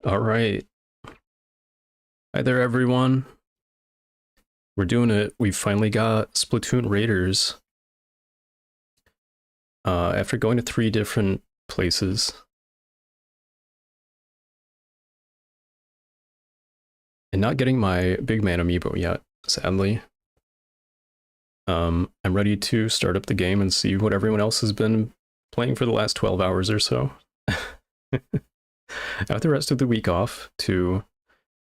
All right. Hi there, everyone. We're doing it. We finally got Splatoon Raiders. After going to 3 different places. And not getting my big man amiibo yet, sadly. I'm ready to start up the game and see what everyone else has been playing for the last 12 hours or so. I have the rest of the week off to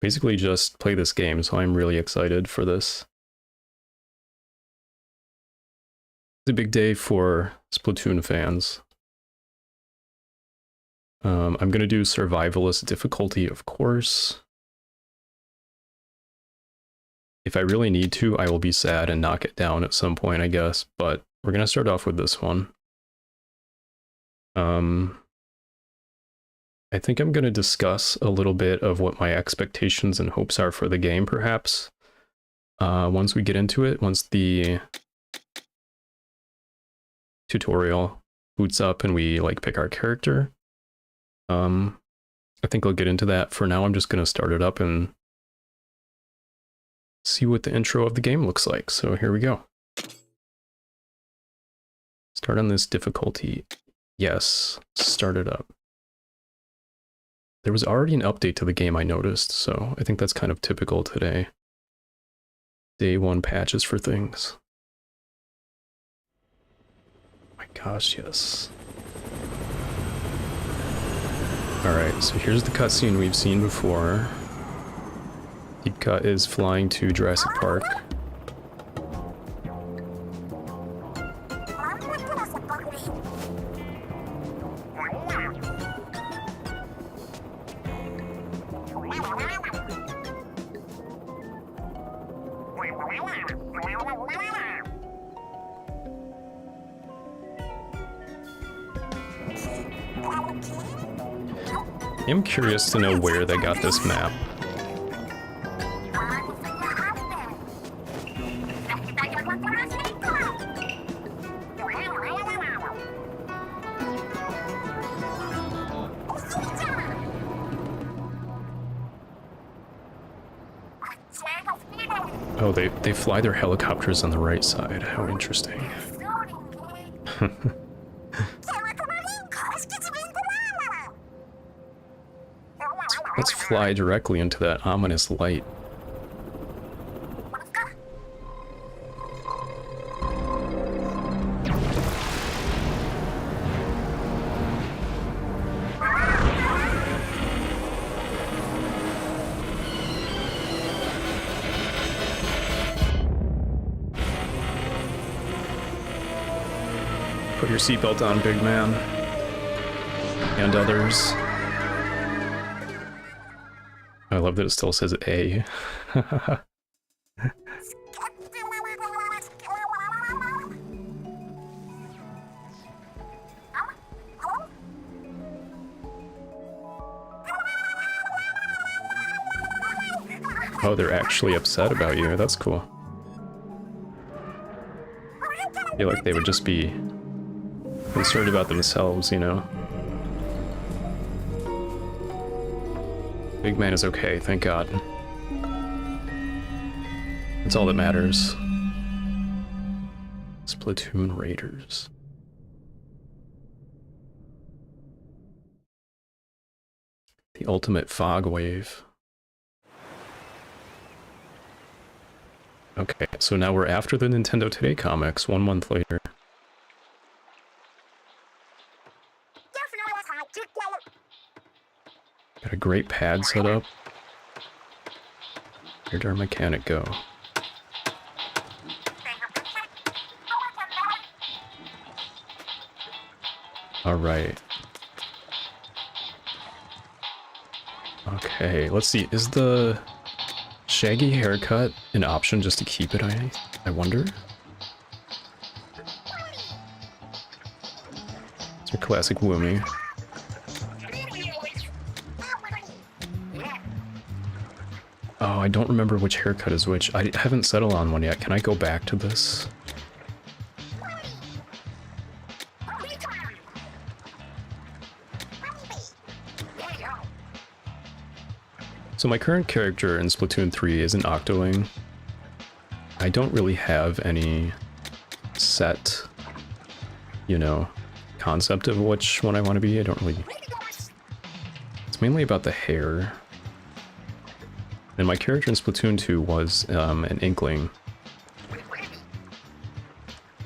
basically just play this game, so I'm really excited for this. It's a big day for Splatoon fans. I'm going to do survivalist difficulty, of course. If I really need to, I will be sad and knock it down at some point, I guess, but we're going to start off with this one. I think I'm going to discuss a little bit of what my expectations and hopes are for the game, perhaps. Once we get into it, once the tutorial boots up and we pick our character. I think I'll get into that. For now, I'm just going to start it up and see what the intro of the game looks like. So here we go. Start on this difficulty. Yes, start it up. There was already an update to the game, I noticed, so I think that's kind of typical today. Day 1 patches for things. My gosh, yes. Alright, so here's the cutscene we've seen before. Deep Cut is flying to Jurassic Park. I'm curious to know where they got this map. Oh, they fly their helicopters on the right side. How interesting. Let's fly directly into that ominous light. Put your seatbelt on, big man. And others. I love that it still says A. Oh, they're actually upset about you. That's cool. I feel like they would just be concerned about themselves, you know? Big man is okay, thank God. That's all that matters. Splatoon Raiders. The ultimate fog wave. Okay, so now we're after the Nintendo Today comics, 1 month later. Got a great pad set up. Where'd our mechanic go? Alright. Okay, let's see. Is the shaggy haircut an option just to keep it, I wonder? It's a classic Woomy. Oh, I don't remember which haircut is which. I haven't settled on one yet. Can I go back to this? So my current character in Splatoon 3 is an Octoling. I don't really have any set, you know, concept of which one I want to be. I don't really... It's mainly about the hair. And my character in Splatoon 2 was an Inkling.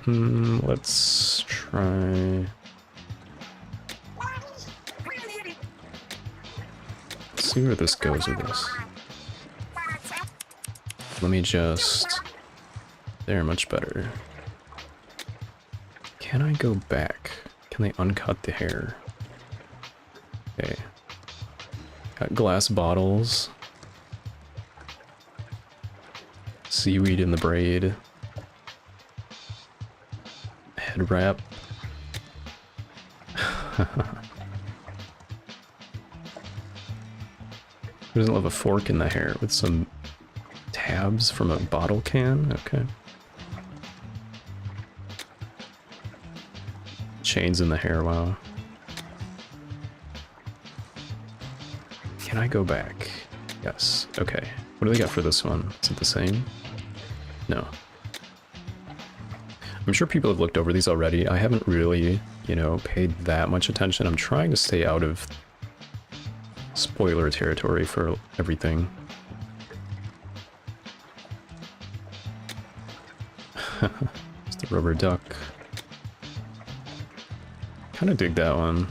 Let's try... Let's see where this goes with this. Let me just... There, much better. Can I go back? Can they uncut the hair? Okay. Got glass bottles. Seaweed in the braid. Head wrap. Who doesn't love a fork in the hair with some tabs from a bottle can? Okay. Chains in the hair, wow. Can I go back? Yes, okay. What do they got for this one? Is it the same? No. I'm sure people have looked over these already. I haven't really, you know, paid that much attention. I'm trying to stay out of spoiler territory for everything. It's the rubber duck. Kind of dig that one.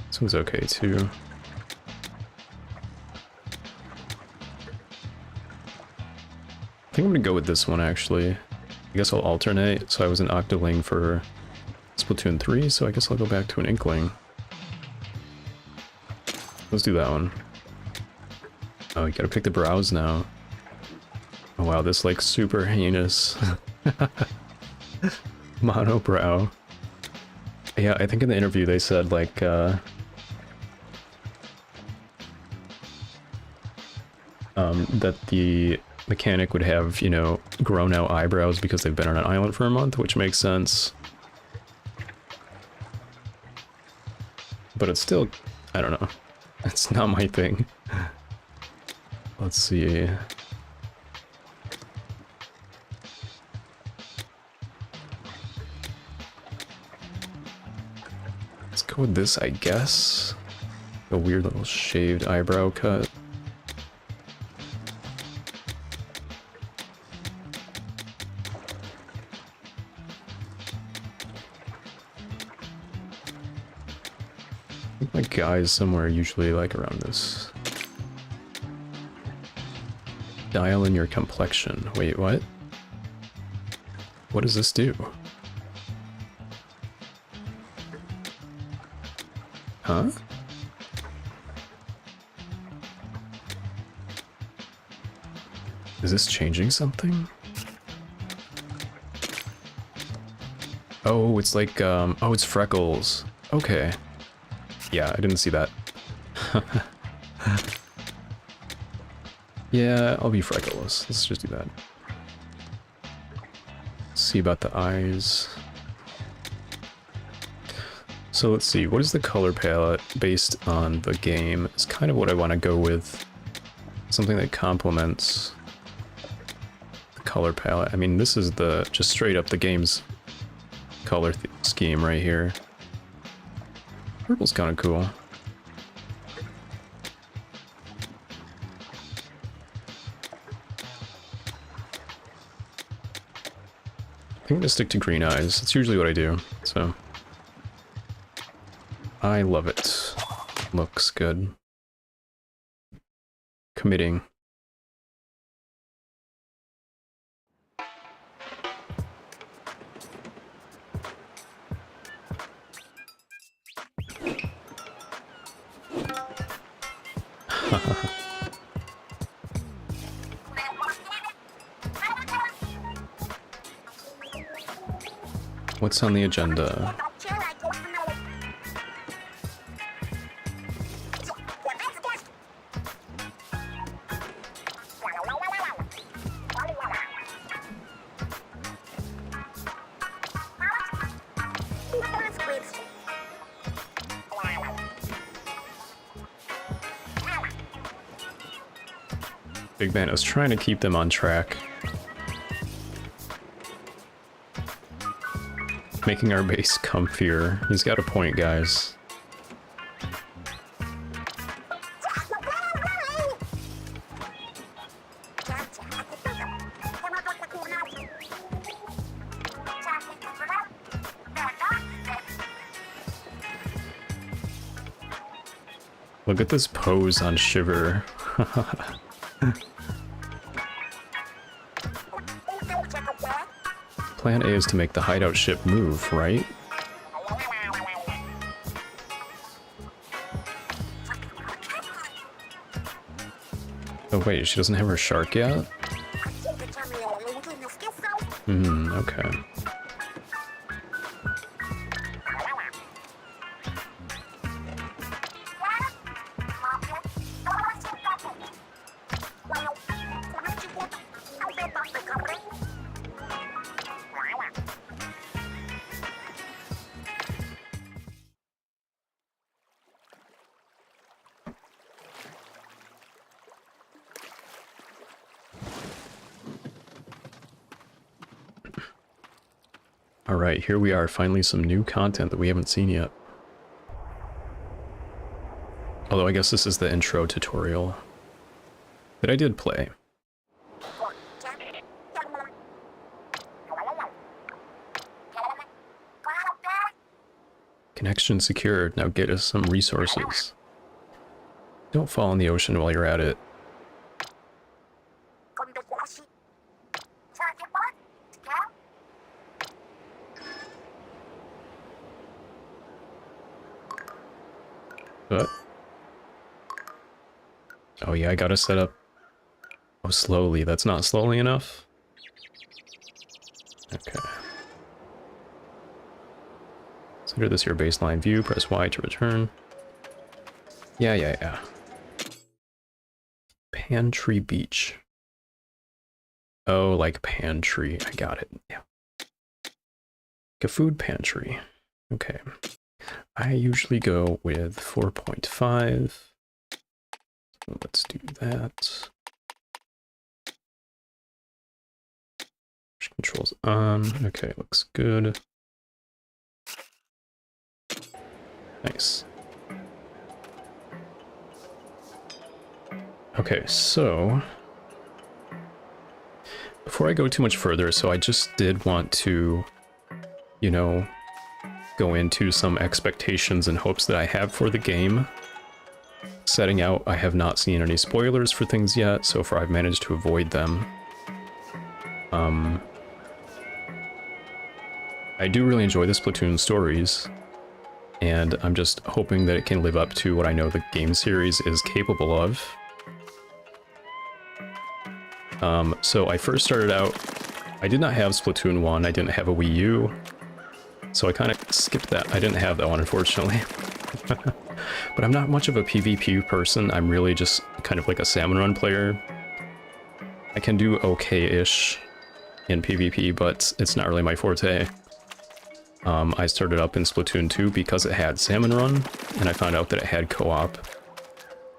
This one's okay too. I think I'm gonna go with this one actually. I guess I'll alternate. So I was an Octoling for Splatoon 3, so I guess I'll go back to an Inkling. Let's do that one. Oh, you gotta pick the brows now. Oh wow, this like super heinous monobrow. Yeah, I think in the interview they said like that the mechanic would have, you know, grown out eyebrows because they've been on an island for a month, which makes sense. But it's still, I don't know. It's not my thing. Let's see. Let's go with this, I guess. A weird little shaved eyebrow cut. I think my guy's somewhere usually like around this. Dial in your complexion. Wait, what? What does this do? Huh? Is this changing something? Oh, it's like, oh, it's freckles. Okay. Yeah, I didn't see that. Yeah, I'll be freckleless. Let's just do that. See about the eyes. So let's see, what is the color palette based on the game? It's kind of what I want to go with. Something that complements the color palette. I mean, this is the, just straight up the game's color scheme right here. Purple's kind of cool. I think I'm gonna stick to green eyes. It's usually what I do, so. I love it. Looks good. Committing. What's on the agenda? Big Man is trying to keep them on track. Making our base comfier. He's got a point, guys. Look at this pose on Shiver. Plan A is to make the hideout ship move, right? Oh wait, she doesn't have her shark yet? Okay. Alright, here we are, finally some new content that we haven't seen yet. Although I guess this is the intro tutorial that I did play. Connection secured, now get us some resources. Don't fall in the ocean while you're at it. What? Oh yeah, I gotta set up... Oh, slowly. That's not slowly enough? Okay. Consider this your baseline view. Press Y to return. Yeah. Pantry Beach. Oh, like pantry. I got it. Yeah. Like a food pantry. Okay. I usually go with 4.5. So let's do that. Push controls on. Okay, looks good. Nice. Okay, so before I go too much further, so I just did want to, you know, go into some expectations and hopes that I have for the game. Setting out, I have not seen any spoilers for things yet. So far, I've managed to avoid them. I do really enjoy the Splatoon stories, and I'm just hoping that it can live up to what I know the game series is capable of. So I first started out, I did not have Splatoon 1, I didn't have a Wii U, so I kind of skipped that. I didn't have that one, unfortunately. But I'm not much of a PvP person, I'm really just kind of like a salmon run player. I can do okay-ish in PvP, but it's not really my forte. I started up in Splatoon 2 because it had salmon run, and I found out that it had co-op.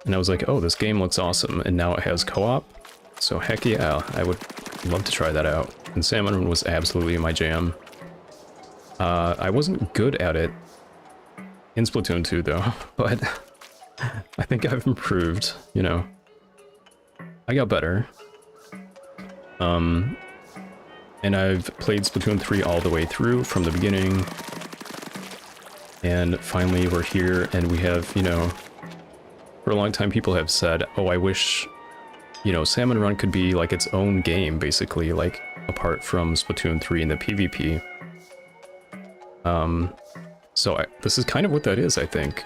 And I was like, oh, this game looks awesome, and now it has co-op? So heck yeah, I would love to try that out. And salmon run was absolutely my jam. I wasn't good at it in Splatoon 2 though, but I think I've improved, you know. I got better. And I've played Splatoon 3 all the way through from the beginning. And finally we're here and we have, you know, for a long time people have said, oh, I wish, you know, Salmon Run could be like its own game, basically, like apart from Splatoon 3 and the PvP. So this is kind of what that is, I think.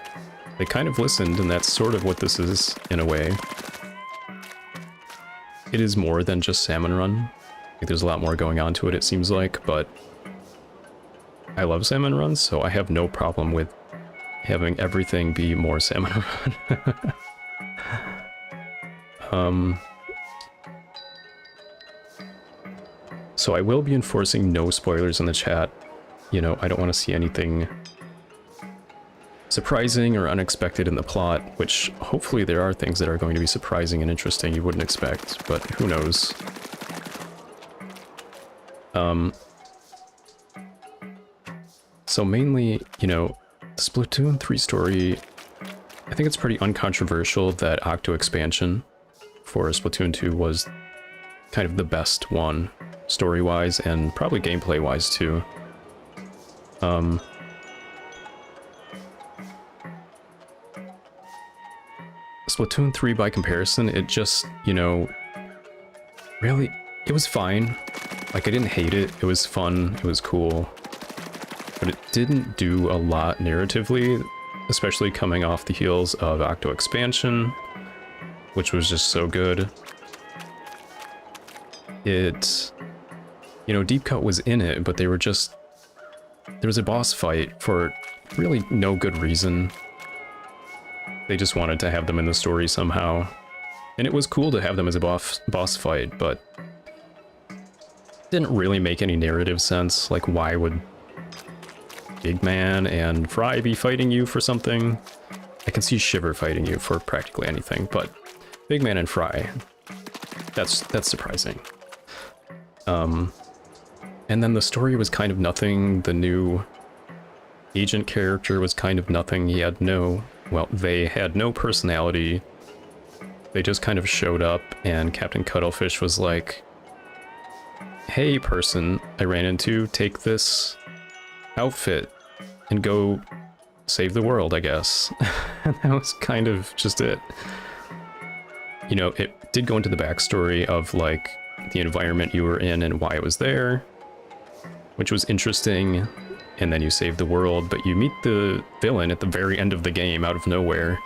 They kind of listened, and that's sort of what this is, in a way. It is more than just Salmon Run. Like, there's a lot more going on to it, it seems like, but I love Salmon Run, so I have no problem with having everything be more Salmon Run. So I will be enforcing no spoilers in the chat. You know, I don't want to see anything surprising or unexpected in the plot, which hopefully there are things that are going to be surprising and interesting you wouldn't expect, but who knows. So mainly, you know, the Splatoon 3 story, I think it's pretty uncontroversial that Octo expansion for Splatoon 2 was kind of the best one, story-wise and probably gameplay-wise too. Splatoon 3 by comparison, it just, you know, really, it was fine. Like, I didn't hate it, it was fun, it was cool. But it didn't do a lot narratively, especially coming off the heels of Octo expansion, which was just so good. It, you know, Deep Cut was in it, but they were just, there was a boss fight for really no good reason. They just wanted to have them in the story somehow. And it was cool to have them as a boss fight, but didn't really make any narrative sense. Like, why would Big Man and Fry be fighting you for something? I can see Shiver fighting you for practically anything, but Big Man and Fry, that's surprising. And then the story was kind of nothing. The new agent character was kind of nothing. He had no, well, they had no personality. They just kind of showed up, and Captain Cuttlefish was like, hey person I ran into, take this outfit and go save the world, I guess. And that was kind of just it. You know, it did go into the backstory of, like, the environment you were in and why it was there, which was interesting, and then you save the world, but you meet the villain at the very end of the game out of nowhere.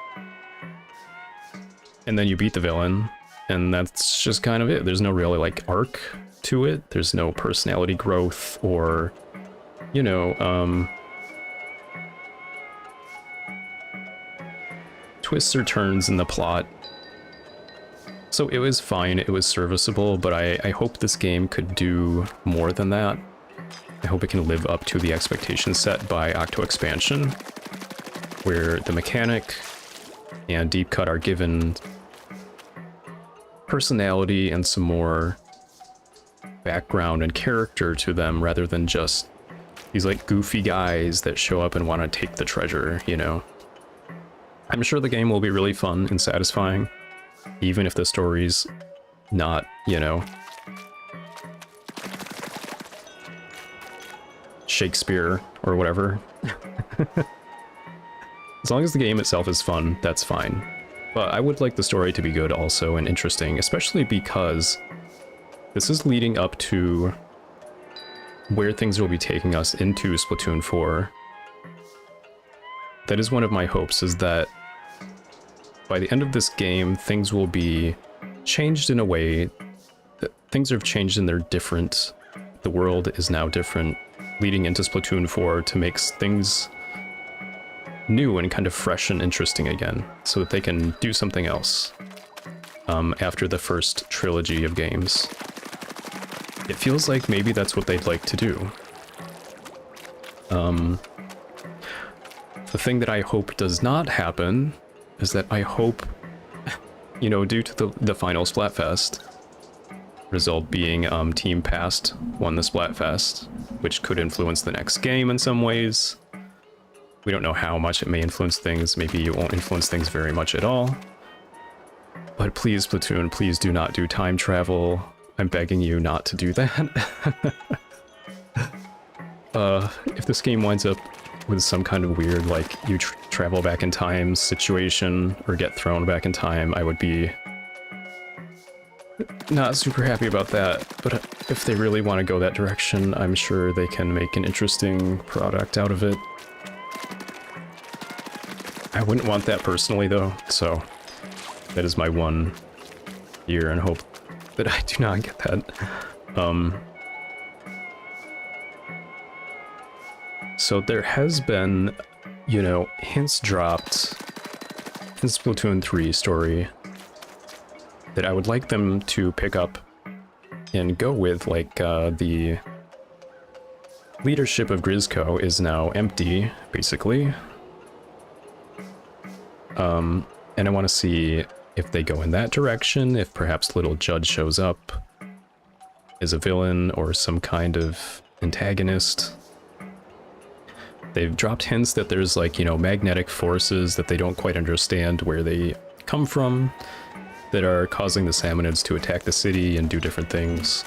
And then you beat the villain, and that's just kind of it. There's no really, like, arc to it. There's no personality growth or, you know, twists or turns in the plot. So it was fine, it was serviceable, but I hope this game could do more than that. I hope it can live up to the expectations set by Octo expansion, where the mechanic and Deep Cut are given personality and some more background and character to them, rather than just these, like, goofy guys that show up and want to take the treasure, you know. I'm sure the game will be really fun and satisfying, even if the story's not, you know, Shakespeare or whatever. As long as the game itself is fun, that's fine. But I would like the story to be good also and interesting, especially because this is leading up to where things will be taking us into Splatoon 4. That is one of my hopes, is that by the end of this game, things will be changed in a way that things have changed and they're different. The world is now different, leading into Splatoon 4 to make things new and kind of fresh and interesting again, so that they can do something else after the first trilogy of games. It feels like maybe that's what they'd like to do. The thing that I hope does not happen is that I hope, you know, due to the final Splatfest result being Team Past won the Splatfest, which could influence the next game in some ways. We don't know how much it may influence things. Maybe it won't influence things very much at all. But please, Splatoon, please do not do time travel. I'm begging you not to do that. If this game winds up with some kind of weird, like, you travel back in time situation or get thrown back in time, I would be not super happy about that. But if they really want to go that direction, I'm sure they can make an interesting product out of it. I wouldn't want that personally, though, so that is my one fear and hope, that I do not get that. So there has been, you know, hints dropped in Splatoon 3 story that I would like them to pick up and go with, like, the leadership of Grizzco is now empty, basically. And I want to see if they go in that direction, if perhaps Little Judd shows up as a villain or some kind of antagonist. They've dropped hints that there's like, you know, magnetic forces that they don't quite understand where they come from that are causing the Salmonids to attack the city and do different things.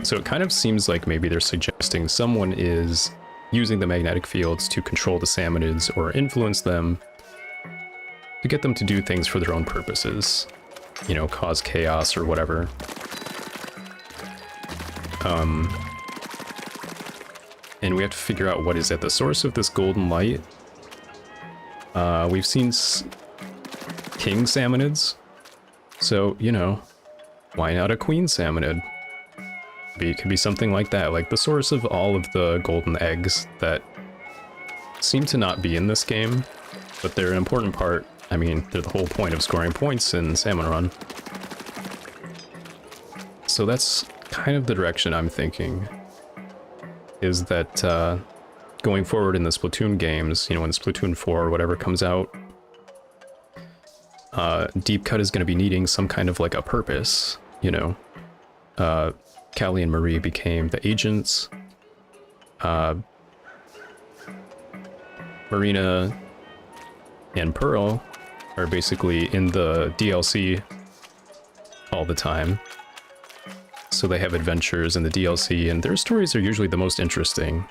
So it kind of seems like maybe they're suggesting someone is using the magnetic fields to control the Salmonids or influence them to get them to do things for their own purposes. You know, cause chaos or whatever. And we have to figure out what is at the source of this golden light. We've seen king Salmonids. So, you know, why not a queen Salmonid? It could be something like that, like the source of all of the golden eggs that seem to not be in this game, but they're an important part. I mean, they're the whole point of scoring points in Salmon Run. So that's kind of the direction I'm thinking, is that going forward in the Splatoon games, you know, when Splatoon 4 or whatever comes out, Deep Cut is going to be needing some kind of like a purpose, you know. Callie and Marie became the agents. Marina and Pearl are basically in the DLC all the time. So they have adventures in the DLC, and their stories are usually the most interesting.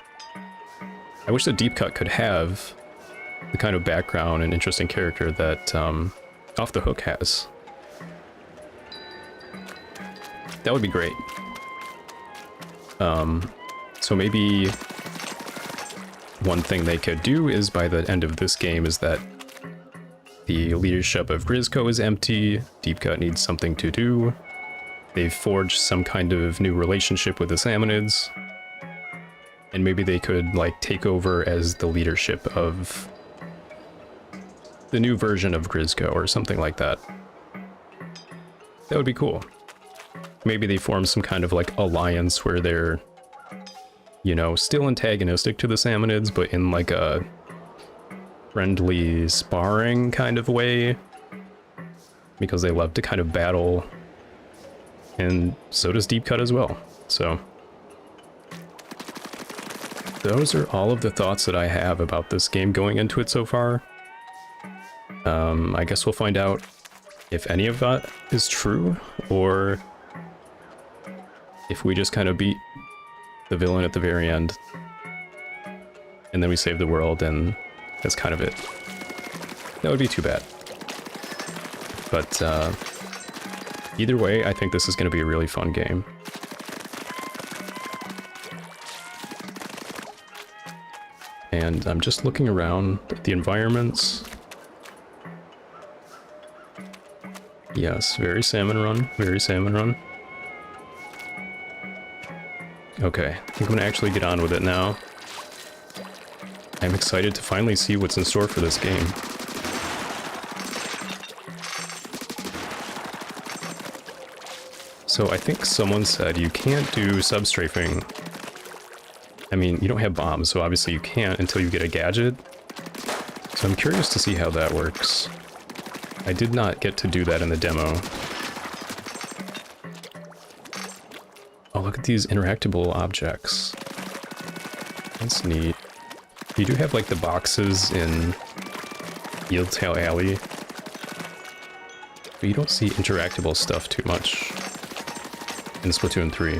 I wish that Deep Cut could have the kind of background and interesting character that Off the Hook has. That would be great. So maybe one thing they could do is by the end of this game is that the leadership of Grizzco is empty, Deep Cut needs something to do, they've forged some kind of new relationship with the Salmonids, and maybe they could like take over as the leadership of the new version of Grizzco or something like that. That would be cool. Maybe they form some kind of like alliance where they're, you know, still antagonistic to the Salmonids, but in like a friendly sparring kind of way, because they love to kind of battle, and so does Deep Cut as well. So those are all of the thoughts that I have about this game going into it so far. I guess we'll find out if any of that is true, or if we just kind of beat the villain at the very end, and then we save the world, and that's kind of it. That would be too bad. But either way, I think this is going to be a really fun game. And I'm just looking around at the environments. Yes, very Salmon Run, very Salmon Run. Okay, I think I'm gonna actually get on with it now. I'm excited to finally see what's in store for this game. So I think someone said you can't do substrafing. I mean, you don't have bombs, so obviously you can't until you get a gadget. So I'm curious to see how that works. I did not get to do that in the demo. Oh, look at these interactable objects. That's neat. You do have like the boxes in Yieldtail Alley, but you don't see interactable stuff too much in Splatoon 3.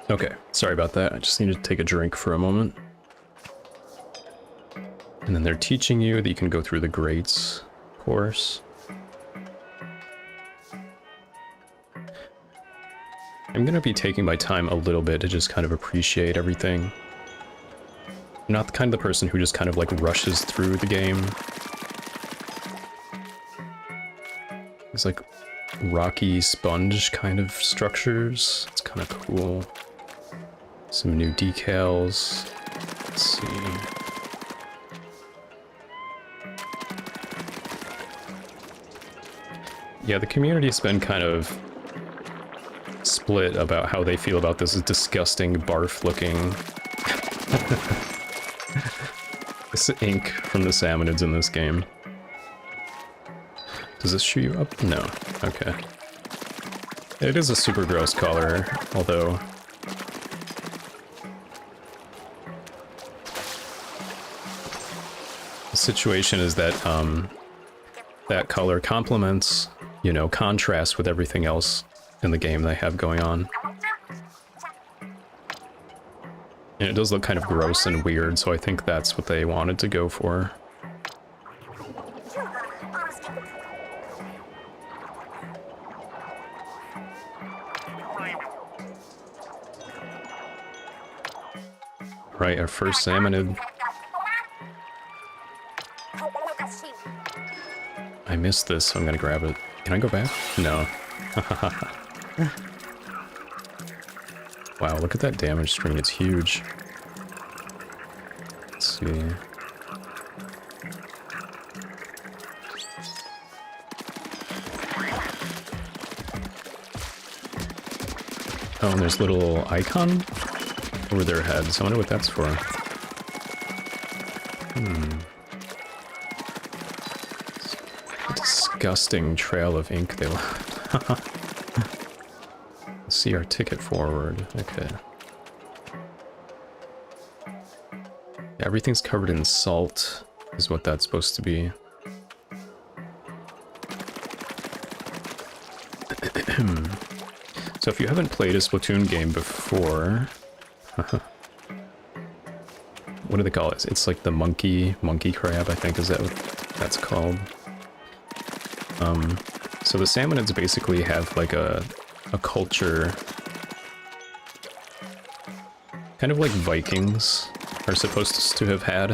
Okay, sorry about that. I just need to take a drink for a moment. And then they're teaching you that you can go through the Greats course. I'm gonna be taking my time a little bit to just kind of appreciate everything. I'm not the kind of the person who just kind of like rushes through the game. It's like rocky sponge kind of structures. It's kind of cool. Some new decals. Let's see. Yeah, the community's been kind of split about how they feel about this disgusting barf-looking this ink from the salmonids in this game. Does this shoot you up? No. Okay. It is a super gross color, although the situation is that that color complements, you know, contrasts with everything else in the game they have going on. And it does look kind of gross and weird, so I think that's what they wanted to go for. Right, our first salmonid. I missed this, so I'm gonna grab it. Can I go back? No. Wow, look at that damage screen, it's huge. Let's see. Oh, and there's a little icon over their heads. I wonder what that's for. Disgusting trail of ink they left. Let's see our ticket forward. Okay. Everything's covered in salt, is what that's supposed to be. So if you haven't played a Splatoon game before... what do they call it? It's like the monkey crab, I think, is that what that's called. So the salmonids basically have like a culture, kind of like Vikings are supposed to have had,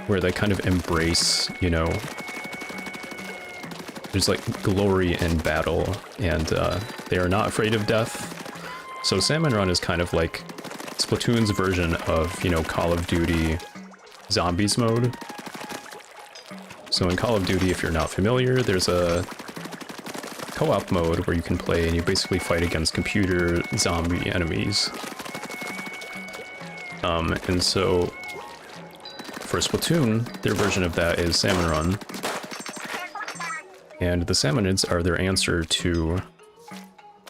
where they kind of embrace, you know, there's like glory in battle, and they are not afraid of death. So Salmon Run is kind of like Splatoon's version of, you know, Call of Duty Zombies mode. So in Call of Duty, if you're not familiar, there's a co-op mode where you can play and you basically fight against computer zombie enemies. And so for Splatoon, their version of that is Salmon Run. And the salmonids are their answer to,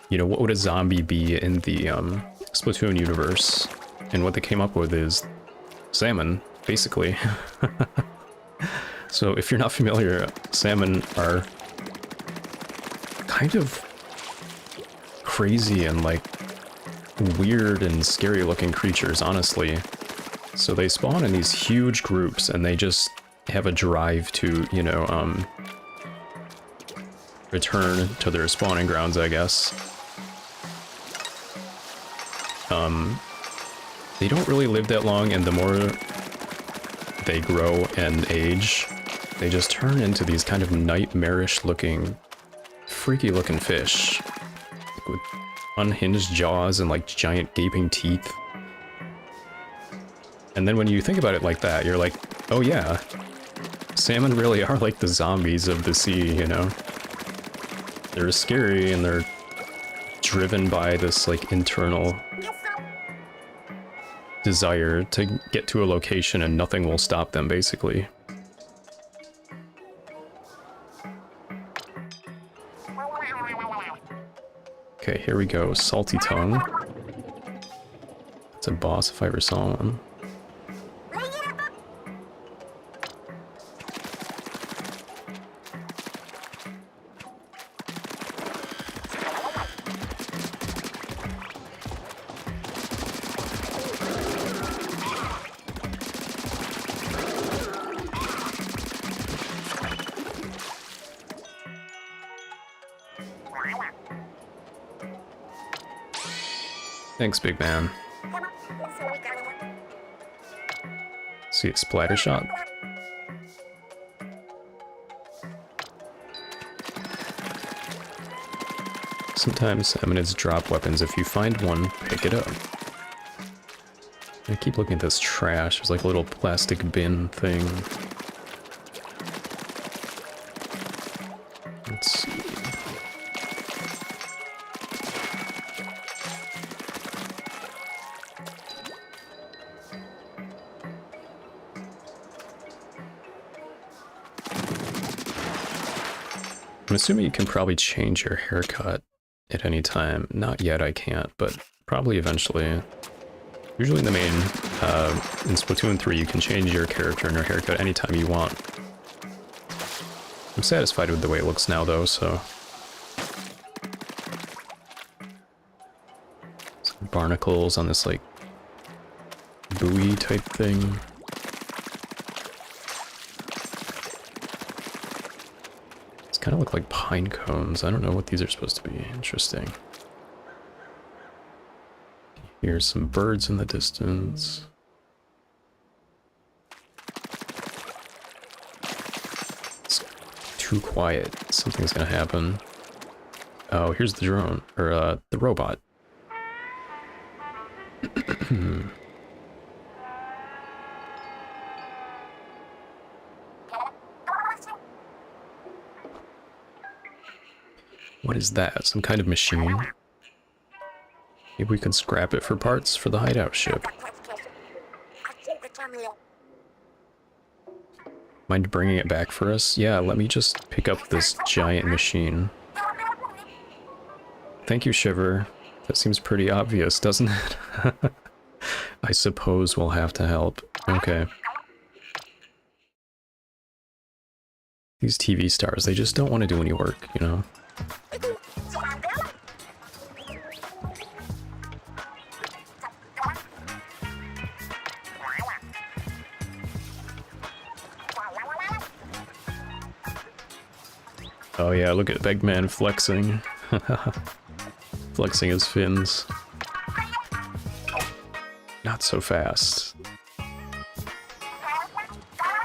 you know, what would a zombie be in the Splatoon universe? And what they came up with is salmon, basically. So if you're not familiar, salmon are kind of crazy and like weird and scary looking creatures, honestly. So they spawn in these huge groups and they just have a drive to, you know, return to their spawning grounds, I guess. They don't really live that long, and the more they grow and age, they just turn into these kind of nightmarish looking, freaky looking fish. With unhinged jaws and like giant gaping teeth. And then when you think about it like that, you're like, oh yeah, salmon really are like the zombies of the sea, you know? They're scary and they're driven by this like internal desire to get to a location and nothing will stop them, basically. Okay, here we go. Salty Tongue. It's a boss if I ever saw one. Thanks, big man. See a splatter shot? Sometimes Eminids drop weapons. If you find one, pick it up. I keep looking at this trash. There's like a little plastic bin thing. Let's see. I'm assuming you can probably change your haircut at any time. Not yet, I can't, but probably eventually. Usually in the main, in Splatoon 3, you can change your character and your haircut anytime you want. I'm satisfied with the way it looks now, though, so... Some barnacles on this, like, buoy type thing. Kind of look like pine cones. I don't know what these are supposed to be. Interesting. Here's some birds in the distance. It's too quiet. Something's gonna happen. Oh, here's the drone. Or, the robot. What is that? Some kind of machine? Maybe we can scrap it for parts for the hideout ship. Mind bringing it back for us? Yeah, let me just pick up this giant machine. Thank you, Shiver. That seems pretty obvious, doesn't it? I suppose we'll have to help. Okay. These TV stars, they just don't want to do any work, you know? Oh yeah, look at Eggman flexing. Flexing his fins. Not so fast. The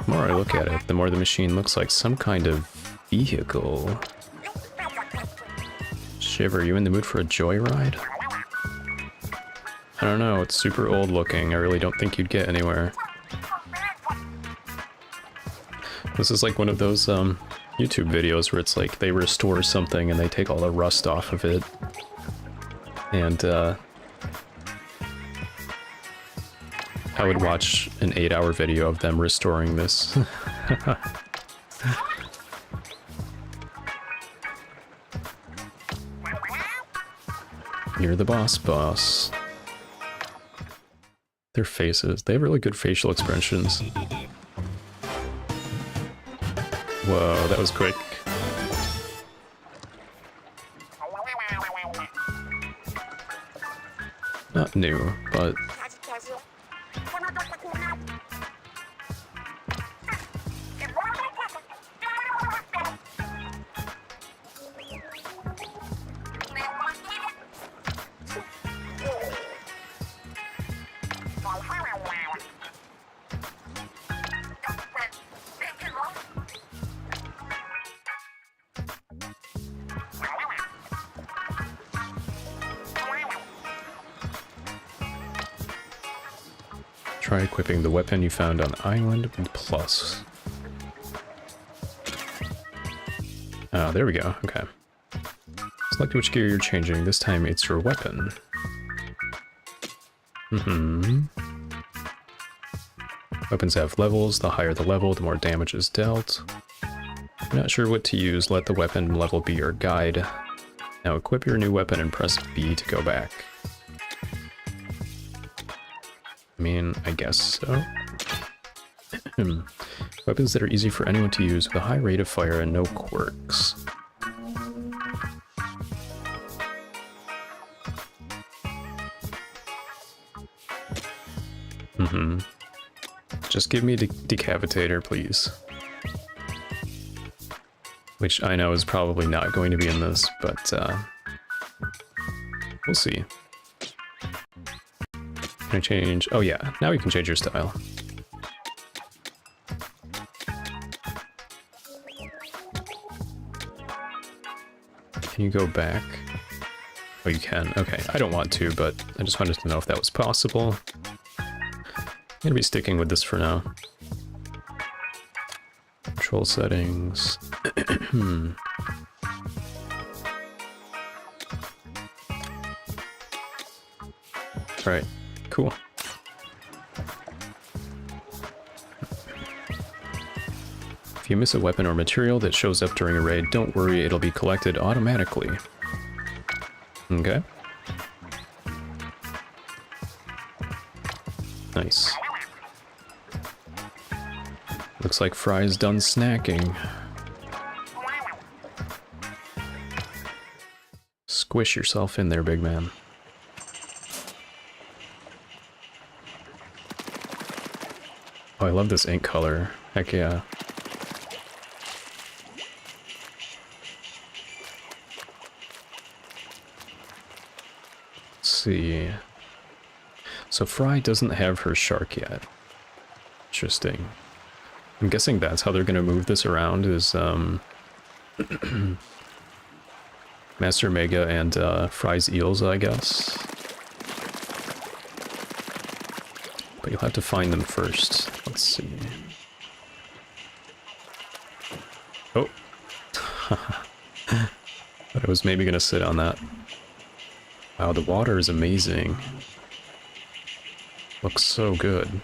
more I look at it, the more the machine looks like some kind of vehicle. Shiver, you in the mood for a joyride? I don't know, it's super old looking. I really don't think you'd get anywhere. This is like one of those, YouTube videos where it's like they restore something and they take all the rust off of it. And, I would watch an 8-hour video of them restoring this. You're the boss. Their faces, they have really good facial expressions. Whoa, that was quick. Not new, but... Try equipping the weapon you found on island with plus. Oh, there we go. Okay. Select which gear you're changing. This time it's your weapon. Weapons have levels. The higher the level, the more damage is dealt. If you're not sure what to use, let the weapon level be your guide. Now equip your new weapon and press B to go back. I mean, I guess so. Weapons that are easy for anyone to use with a high rate of fire and no quirks. Just give me a decapitator, please. Which I know is probably not going to be in this, but we'll see. Can I change? Oh yeah, now you can change your style. Can you go back? Oh, you can. Okay, I don't want to, but I just wanted to know if that was possible. I'm gonna be sticking with this for now. Control settings. Right, cool. If you miss a weapon or material that shows up during a raid, don't worry, it'll be collected automatically. Okay. Nice. Looks like Fry's done snacking. Squish yourself in there, big man. Oh, I love this ink color. Heck yeah. Let's see. So Fry doesn't have her shark yet. Interesting. I'm guessing that's how they're gonna move this around is Master Mega and Fry's eels, I guess. But you'll have to find them first. Let's see. Oh. But I was maybe gonna sit on that. Wow, the water is amazing. Looks so good.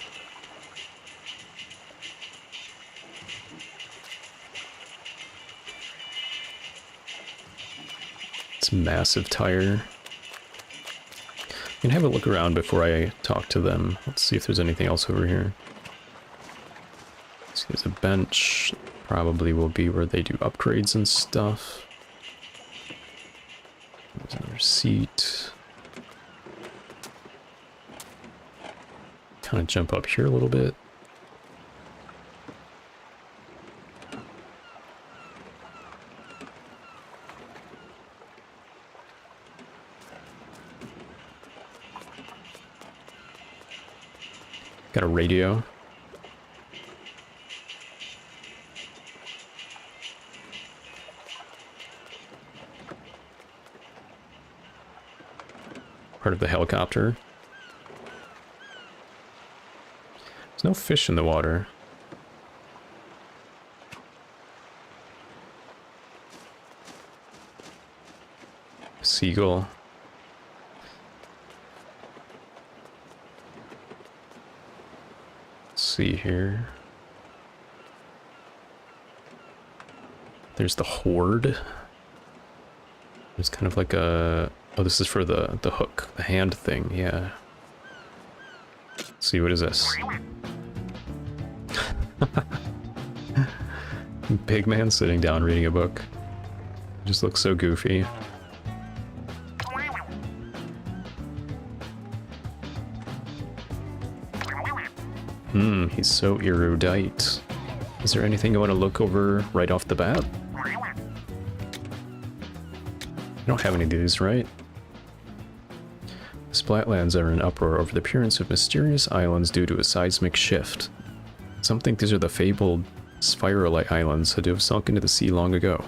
It's a massive tire. I can have a look around before I talk to them. Let's see if there's anything else over here. See, there's a bench. Probably will be where they do upgrades and stuff. There's another seat. Kind of jump up here a little bit. Got a radio. Part of the helicopter. There's no fish in the water. Seagull. Let's see here. There's the horde. There's kind of like a... Oh, this is for the hook, the hand thing, yeah. Let's see, what is this? Big man sitting down reading a book. Just looks so goofy. He's so erudite. Is there anything you want to look over right off the bat? You don't have any of these, right? The Splatlands are in uproar over the appearance of mysterious islands due to a seismic shift. Some think these are the fabled Spiralite Islands that have sunk into the sea long ago.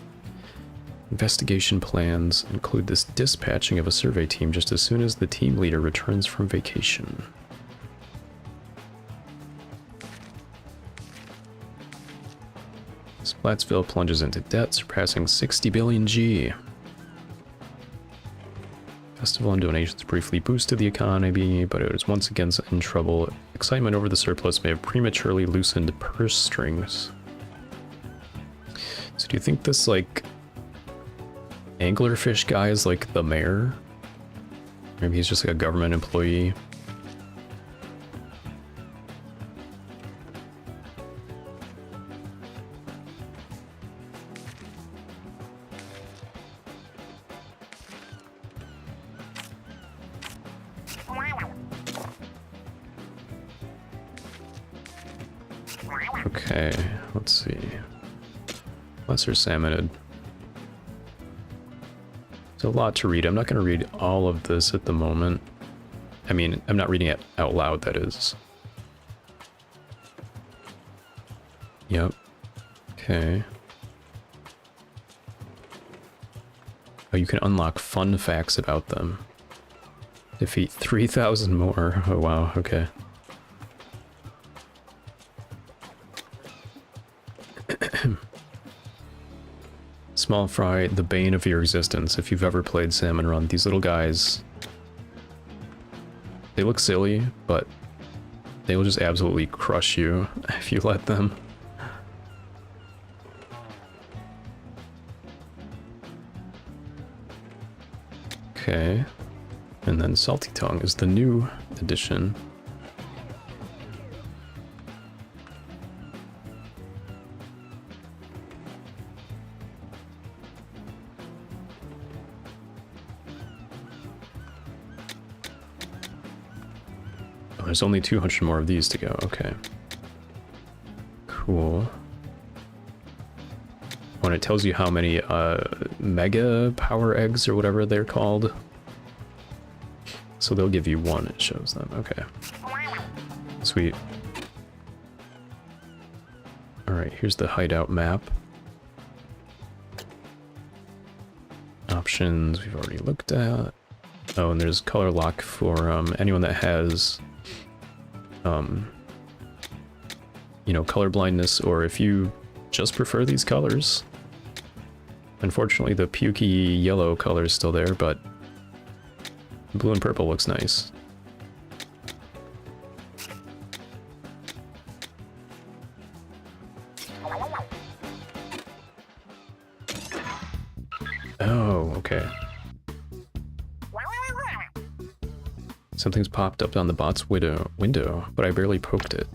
Investigation plans include this dispatching of a survey team just as soon as the team leader returns from vacation. Splatsville plunges into debt, surpassing 60 billion G. Festival and donations briefly boosted the economy, but it was once again in trouble. Excitement over the surplus may have prematurely loosened purse strings. So do you think this, like, anglerfish guy is like the mayor? Maybe he's just like a government employee. Okay, let's see. Lesser Salmonid. There's a lot to read. I'm not going to read all of this at the moment. I mean, I'm not reading it out loud, that is. Yep. Okay. Oh, you can unlock fun facts about them. Defeat 3,000 more. Oh, wow. Okay. Small fry, the bane of your existence. If you've ever played Salmon Run, these little guys, they look silly, but they will just absolutely crush you if you let them. Okay. And then Salty Tongue is the new addition. Oh, there's only 200 more of these to go. Okay. Cool. When it tells you how many mega power eggs or whatever they're called. So they'll give you one, it shows them. Okay. Sweet. Alright, here's the hideout map. Options we've already looked at. Oh, and there's color lock for anyone that has, you know, color blindness, or if you just prefer these colors. Unfortunately, the pukey yellow color is still there, but blue and purple looks nice. Oh, okay. Something's popped up on the bot's window, but I barely poked it.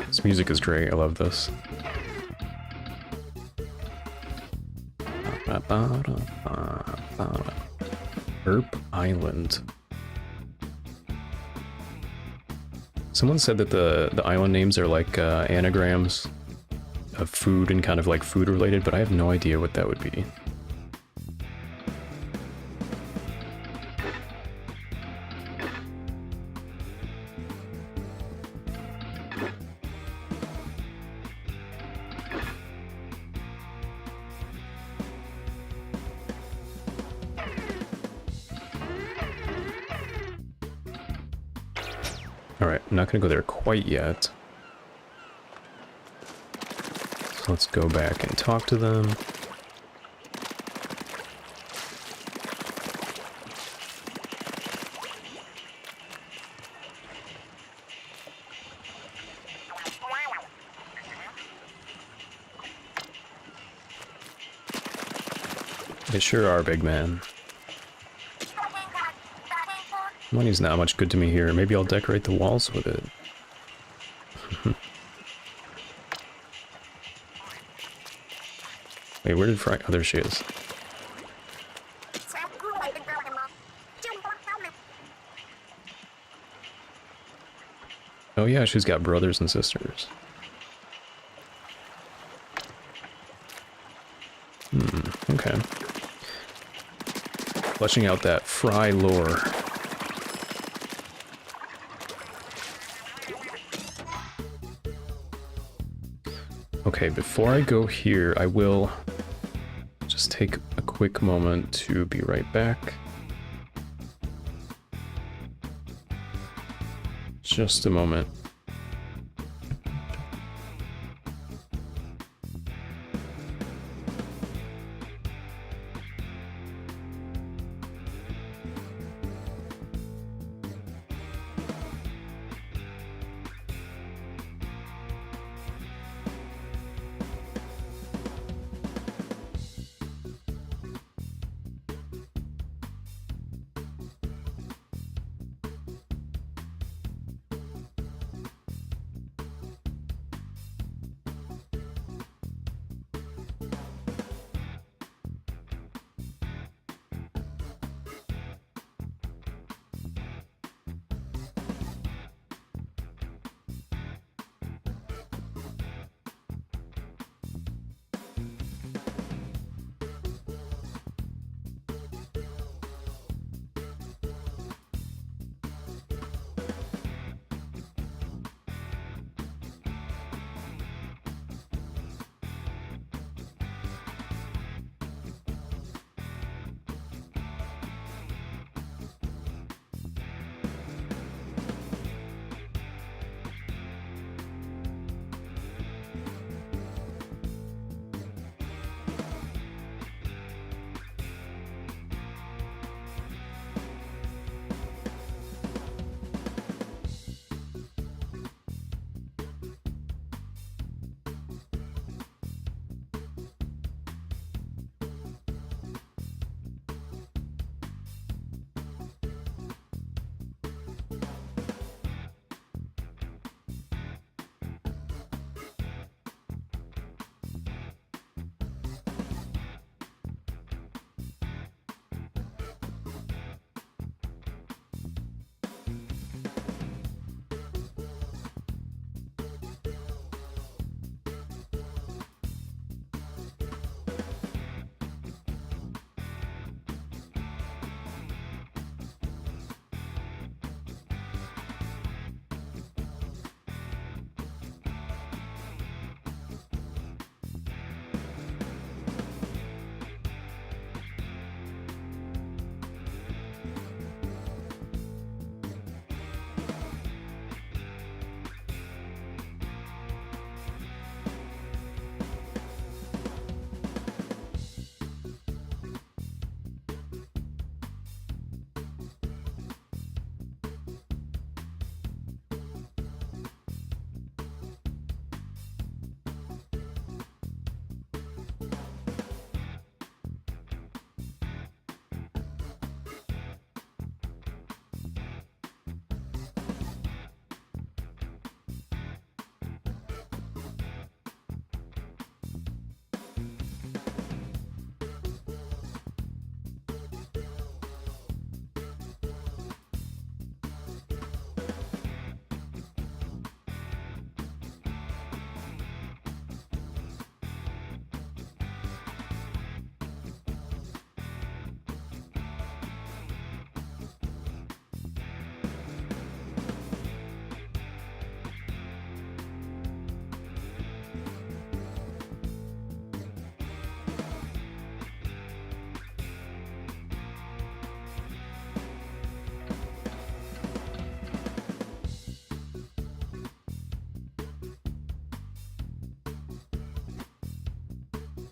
This music is great, I love this. Erp Island. Someone said that the island names are like anagrams of food and kind of like food related, but I have no idea what that would be. Alright, I'm not gonna go there quite yet. So let's go back and talk to them. They sure are, big man. Money's not much good to me here. Maybe I'll decorate the walls with it. Wait, where did Fry... Oh, there she is. Oh yeah, she's got brothers and sisters. Okay. Fleshing out that Fry lore. Okay, before I go here, I will just take a quick moment to be right back. Just a moment.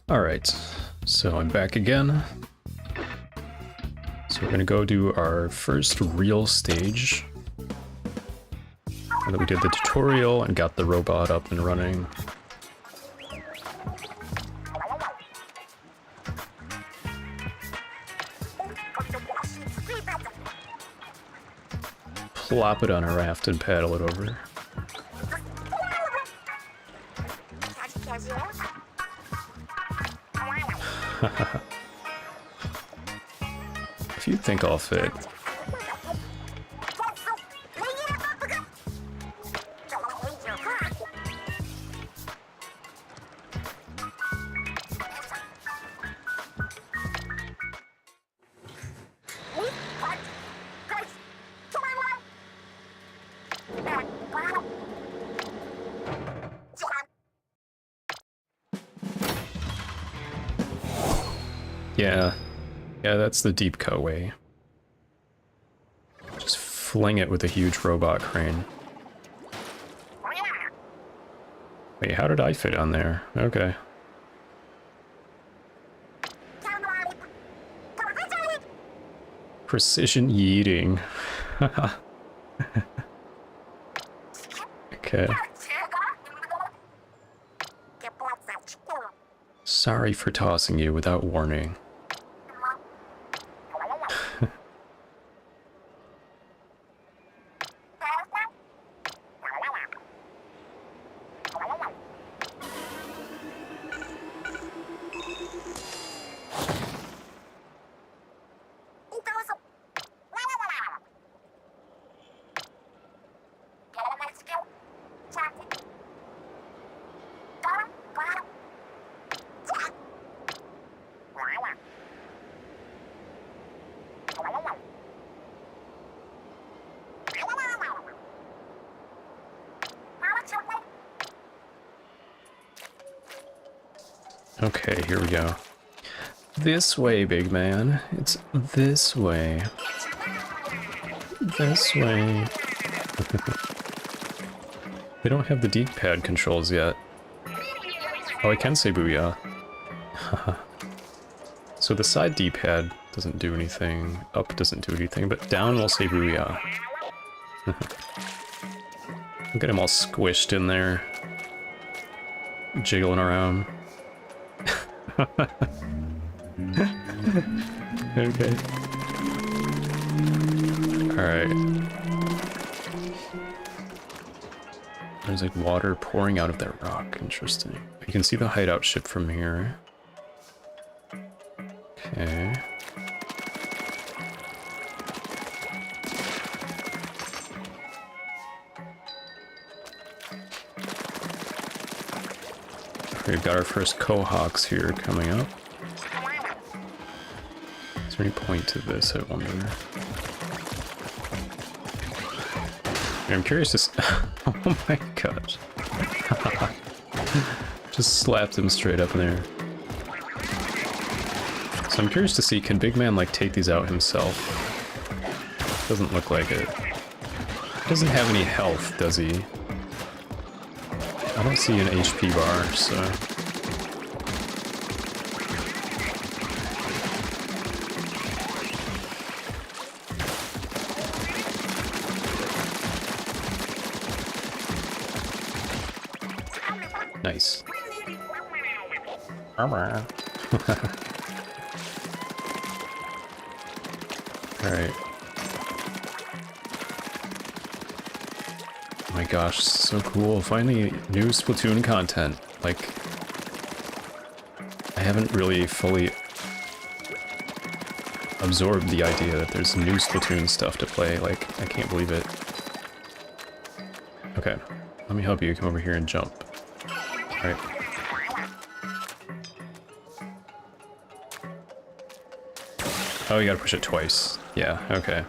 Alright, so I'm back again. So we're gonna go do our first real stage. Now that we did the tutorial and got the robot up and running. Plop it on a raft and paddle it over. If you think I'll fit. Yeah, that's the deep cut way. Just fling it with a huge robot crane. Wait, how did I fit on there? Okay. Precision yeeting. Okay. Sorry for tossing you without warning. Okay, here we go. This way, big man. It's this way. This way. They don't have the D-pad controls yet. Oh, I can say booyah. So the side D-pad doesn't do anything, up doesn't do anything, but down will say booyah. Look at him all squished in there. Jiggling around. Okay. Alright. There's like water pouring out of that rock. Interesting. You can see the hideout ship from here. Okay. We've got our first Cohawks here coming up. Is there any point to this, I wonder? I'm curious to oh my gosh. Just slapped him straight up in there. So I'm curious to see, can Big Man like take these out himself? Doesn't look like it. He doesn't have any health, does he? I don't see an HP bar, so... Nice. Alright. Oh my gosh, so cool. Finally, new Splatoon content. Like, I haven't really fully absorbed the idea that there's new Splatoon stuff to play. Like, I can't believe it. Okay, let me help you. Come over here and jump. Alright. Oh, you gotta push it twice. Yeah, okay.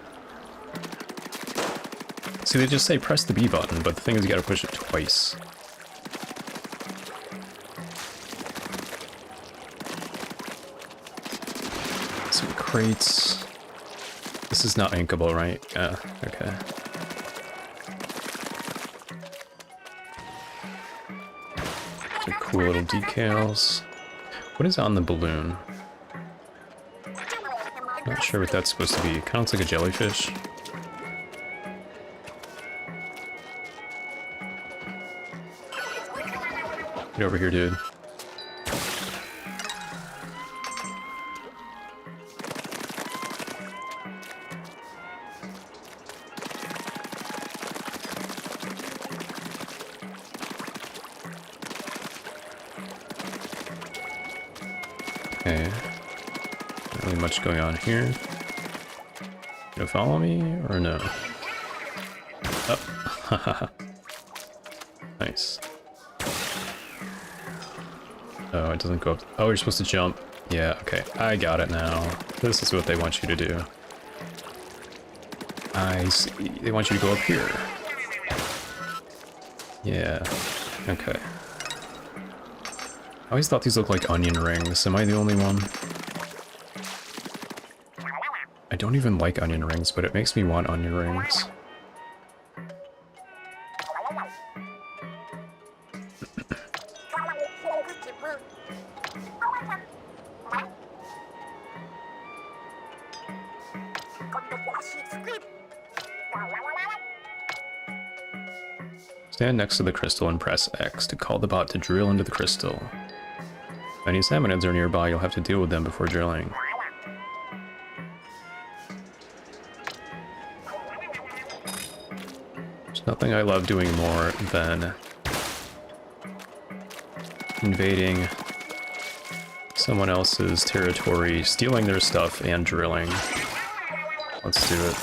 See, they just say press the B button, but the thing is you gotta push it twice. Some crates. This is not inkable, right? Yeah, okay. Some cool little decals. What is on the balloon? Not sure what that's supposed to be. Kind of looks like a jellyfish. Get over here, dude. Okay. Not really much going on here. You gonna follow me or no? Oh, nice. Oh, it doesn't go up. Oh, you're supposed to jump. Yeah, okay. I got it now. This is what they want you to do. I see. They want you to go up here. Yeah. Okay. I always thought these looked like onion rings. Am I the only one? I don't even like onion rings, but it makes me want onion rings. Stand next to the crystal and press X to call the bot to drill into the crystal. If any salmonids are nearby, you'll have to deal with them before drilling. There's nothing I love doing more than invading someone else's territory, stealing their stuff, and drilling. Let's do it.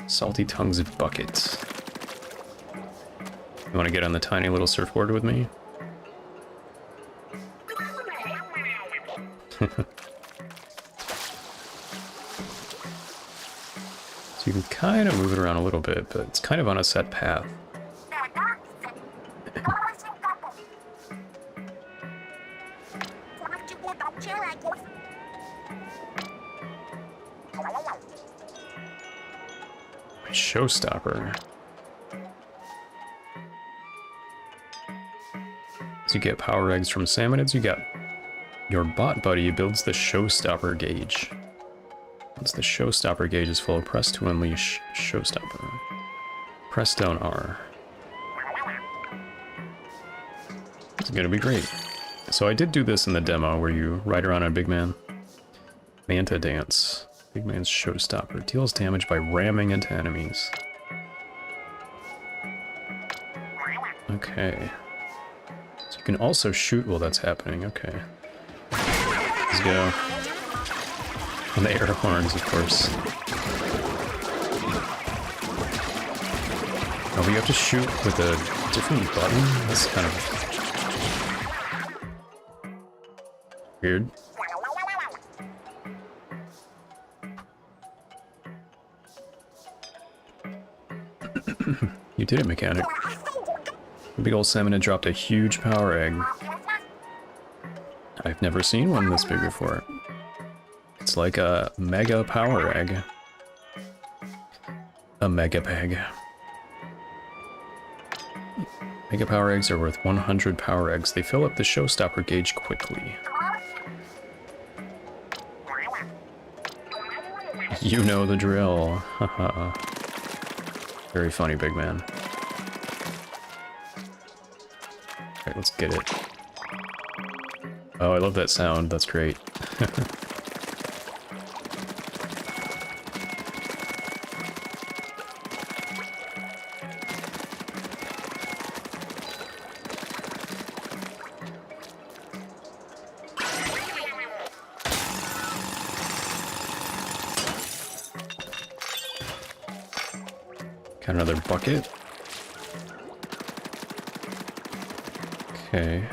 Salty Tongues Bucket. You want to get on the tiny little surfboard with me? So you can kind of move it around a little bit, but it's kind of on a set path. Showstopper. So you get power eggs from salmonids, you got your bot buddy builds the showstopper gauge. Once the showstopper gauge is full, press to unleash showstopper. Press down R. It's gonna be great. So I did do this in the demo where you ride around on a big man. Manta dance. Big man's showstopper. Deals damage by ramming into enemies. Okay. So you can also shoot while that's happening. Okay. Let's go. And the air horns, of course. Oh, but you have to shoot with a different button? That's kind of weird. You did it, mechanic. The big old salmonid dropped a huge power egg. I've never seen one this big before. It's like a mega power egg. A mega peg. Mega power eggs are worth 100 power eggs. They fill up the showstopper gauge quickly. You know the drill. Haha. Very funny, big man. Alright, let's get it. Oh, I love that sound. That's great. Got another bucket. Okay.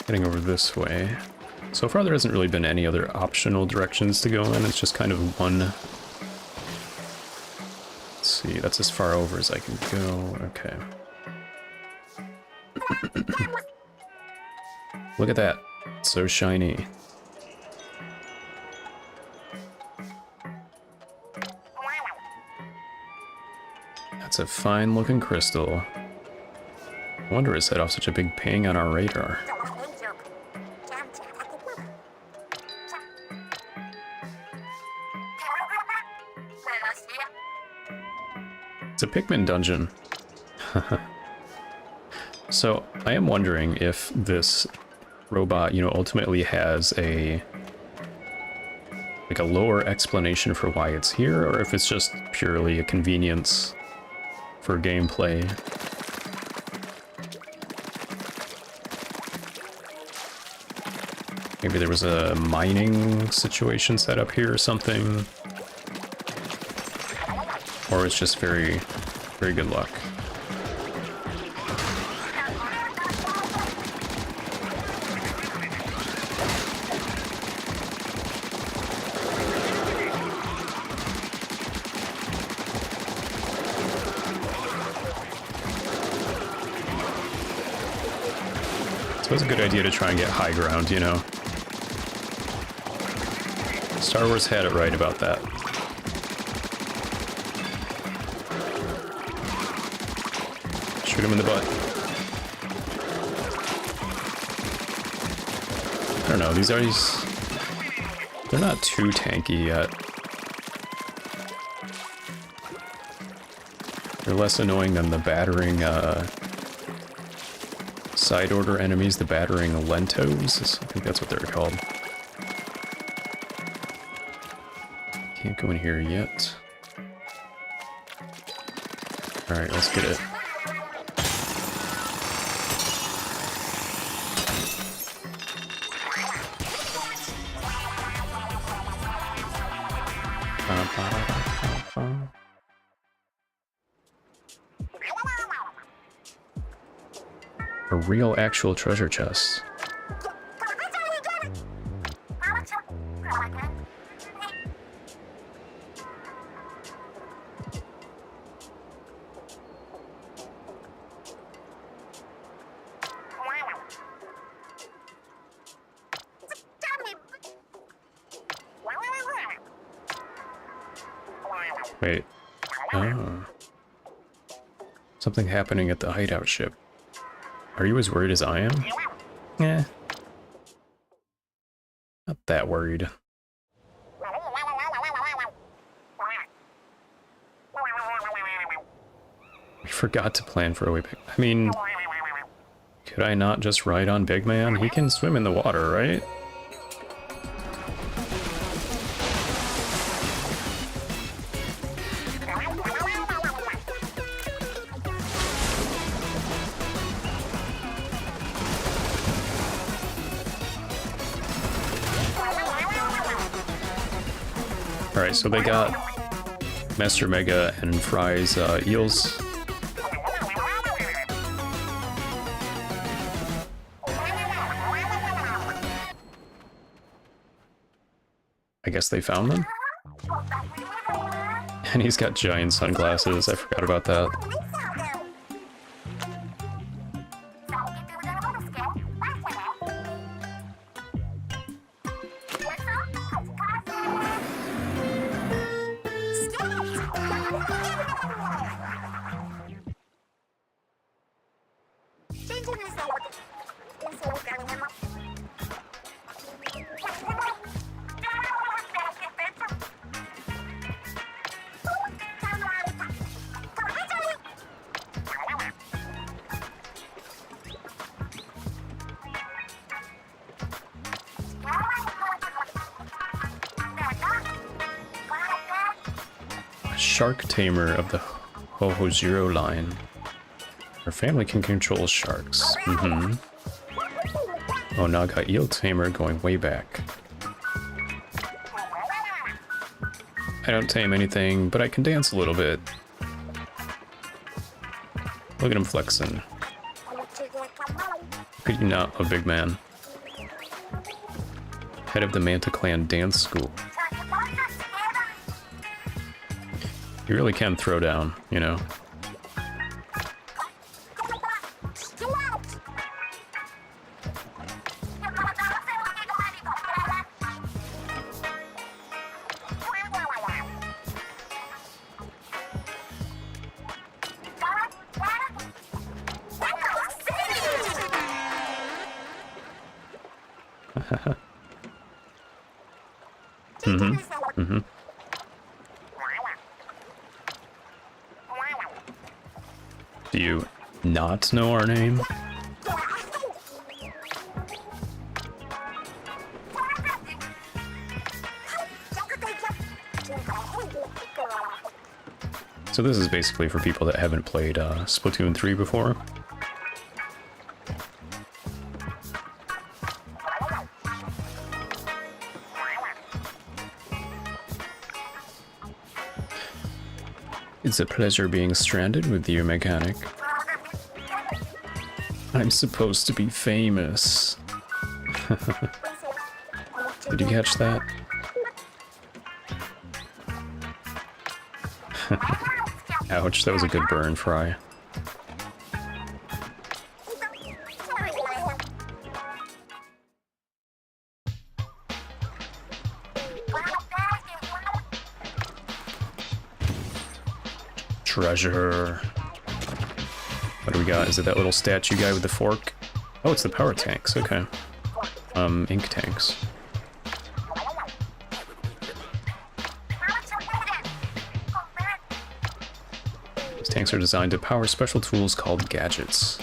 Getting over this way. So far there hasn't really been any other optional directions to go in, it's just kind of one... Let's see, that's as far over as I can go. Okay. Look at that. It's so shiny. That's That's a fine looking crystal. I wonder it set off such a big ping on our radar. It's a Pikmin dungeon. So I am wondering if this robot, you know, ultimately has a lower explanation for why it's here, or if it's just purely a convenience for gameplay. Maybe there was a mining situation set up here or something. Or it's just very, very good luck. So it's a good idea to try and get high ground, you know? Star Wars had it right about that. Shoot him in the butt. I don't know, these are they're not too tanky yet. They're less annoying than the battering, side order enemies, the battering lentos. I think that's what they're called. Can't go in here yet. Alright, let's get it. A real actual treasure chest. Wait. Oh. Something happening at the hideout ship. Are you as worried as I am? Eh. Not that worried. We forgot to plan for a way back. I mean, could I not just ride on Big Man? He can swim in the water, right? Alright, so they got Master Mega and Fry's eels. I guess they found them? And he's got giant sunglasses, I forgot about that. Shark tamer of the Ho-Ho Zero line. Her family can control sharks. Onaga eel tamer going way back. I don't tame anything, but I can dance a little bit. Look at him flexing. Could you not, a big man? Head of the Manta Clan dance school. You really can throw down, you know. Mm-hmm. Mm-hmm. Do you not know our name? So this is basically for people that haven't played Splatoon 3 before. It's a pleasure being stranded with you, mechanic. I'm supposed to be famous. Did you catch that? Ouch, that was a good burn, Fry. Treasure. What do we got? Is it that little statue guy with the fork? Oh, it's the power tanks, okay. Ink tanks. These tanks are designed to power special tools called gadgets.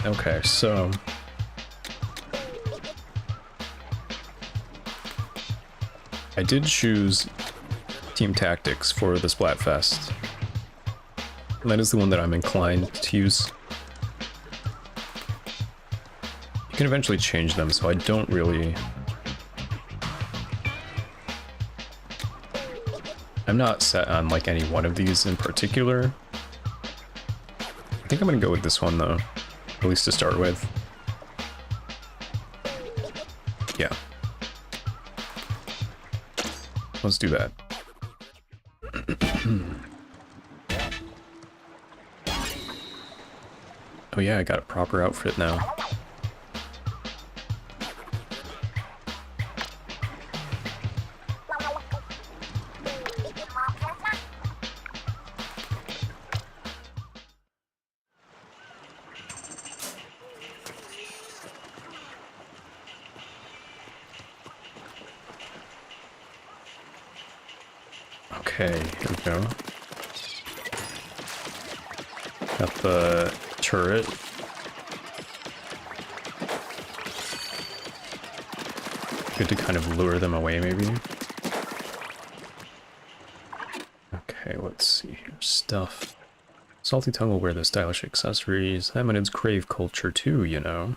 Okay, so... I did choose Team Tactics for the Splatfest. And that is the one that I'm inclined to use. You can eventually change them, so I don't really... I'm not set on like any one of these in particular. I think I'm gonna go with this one though, at least to start with. Yeah. Let's do that. Oh yeah, I got a proper outfit now. Okay, here we go. Got the turret. Good to kind of lure them away, maybe. Okay, let's see here. Stuff. Salty Tongue will wear the stylish accessories. Hominids crave culture too, you know.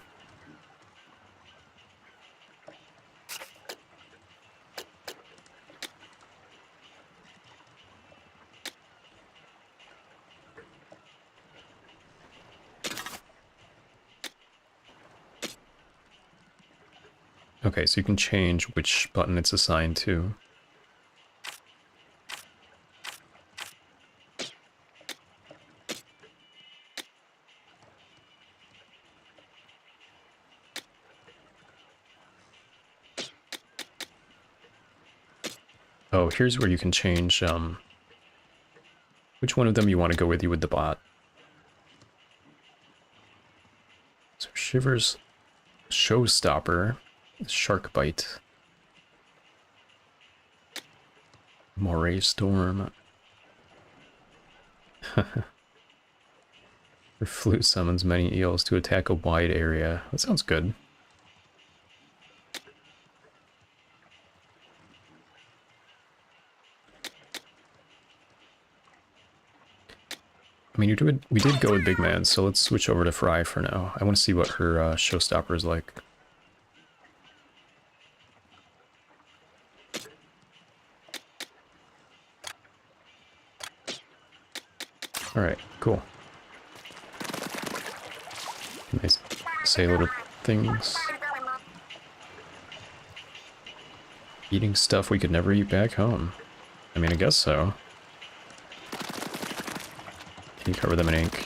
Okay, so you can change which button it's assigned to. Oh, here's where you can change which one of them you want to go with you with the bot. So Shiver's Showstopper. Shark Bite. Moray Storm. Her flute summons many eels to attack a wide area. That sounds good. I mean, we did go with Big Man, so let's switch over to Fry for now. I want to see what her Showstopper is like. Alright, cool. Can they say little things? Eating stuff we could never eat back home. I mean, I guess so. You cover them in ink.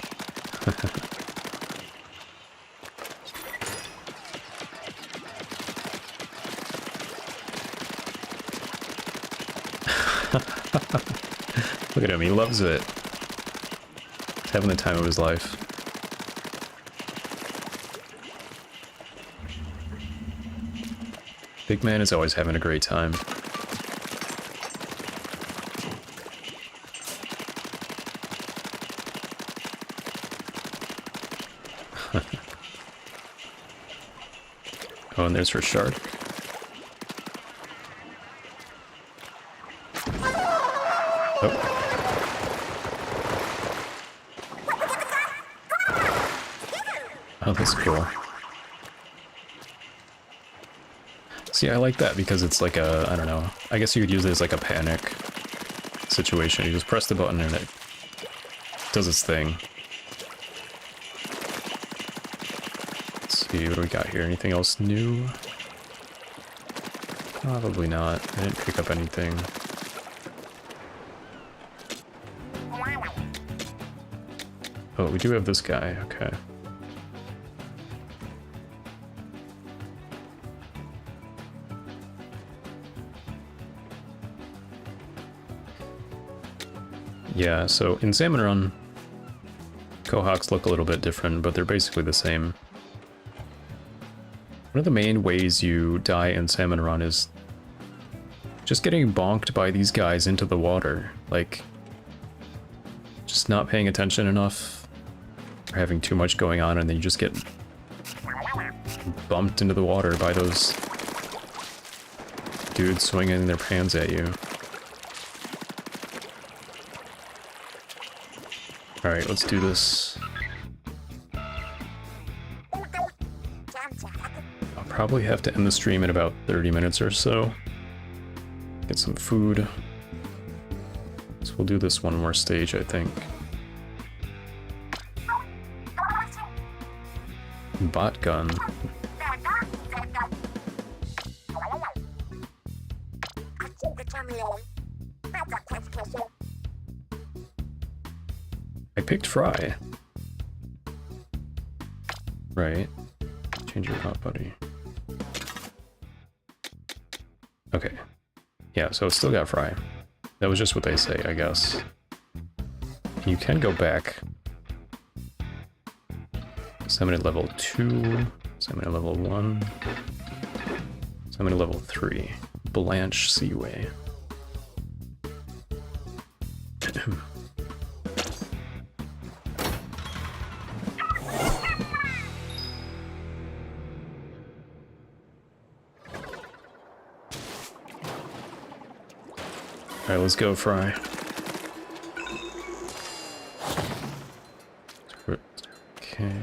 Look at him, he loves it. He's having the time of his life. Big man is always having a great time. Oh, and there's her shark. Oh. Oh, that's cool. See, I like that because it's like a, I don't know, I guess you could use it as like a panic situation. You just press the button and it does its thing. Let's see, what do we got here? Anything else new? Probably not. I didn't pick up anything. Oh, we do have this guy, okay. Yeah, so in Salmon Run, Quahawks look a little bit different, but they're basically the same. One of the main ways you die in Salmon Run is just getting bonked by these guys into the water. Like, just not paying attention enough, or having too much going on, and then you just get bumped into the water by those dudes swinging their pans at you. Alright, let's do this. I'll probably have to end the stream in about 30 minutes or so. Get some food. So we'll do this one more stage, I think. Bot gun. I picked Fry. Right. Change your hot buddy. Okay. Yeah, so it's still got Fry. That was just what they say, I guess. You can go back. Summon at level 2. Summon at level 1. Summon at level 3. Blanche Seaway. Alright, let's go, Fry. Okay.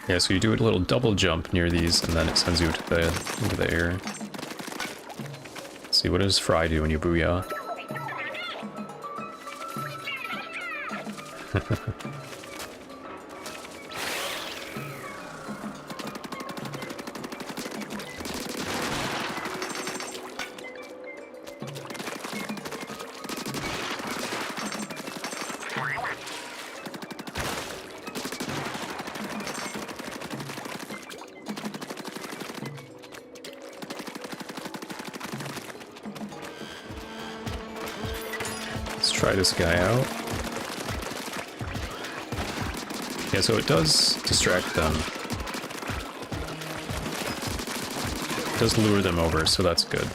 Yeah, so you do a little double jump near these, and then it sends you into the air. Let's see, what does Fry do when you booyah? Try this guy out. Yeah, so it does distract them. It does lure them over, so that's good.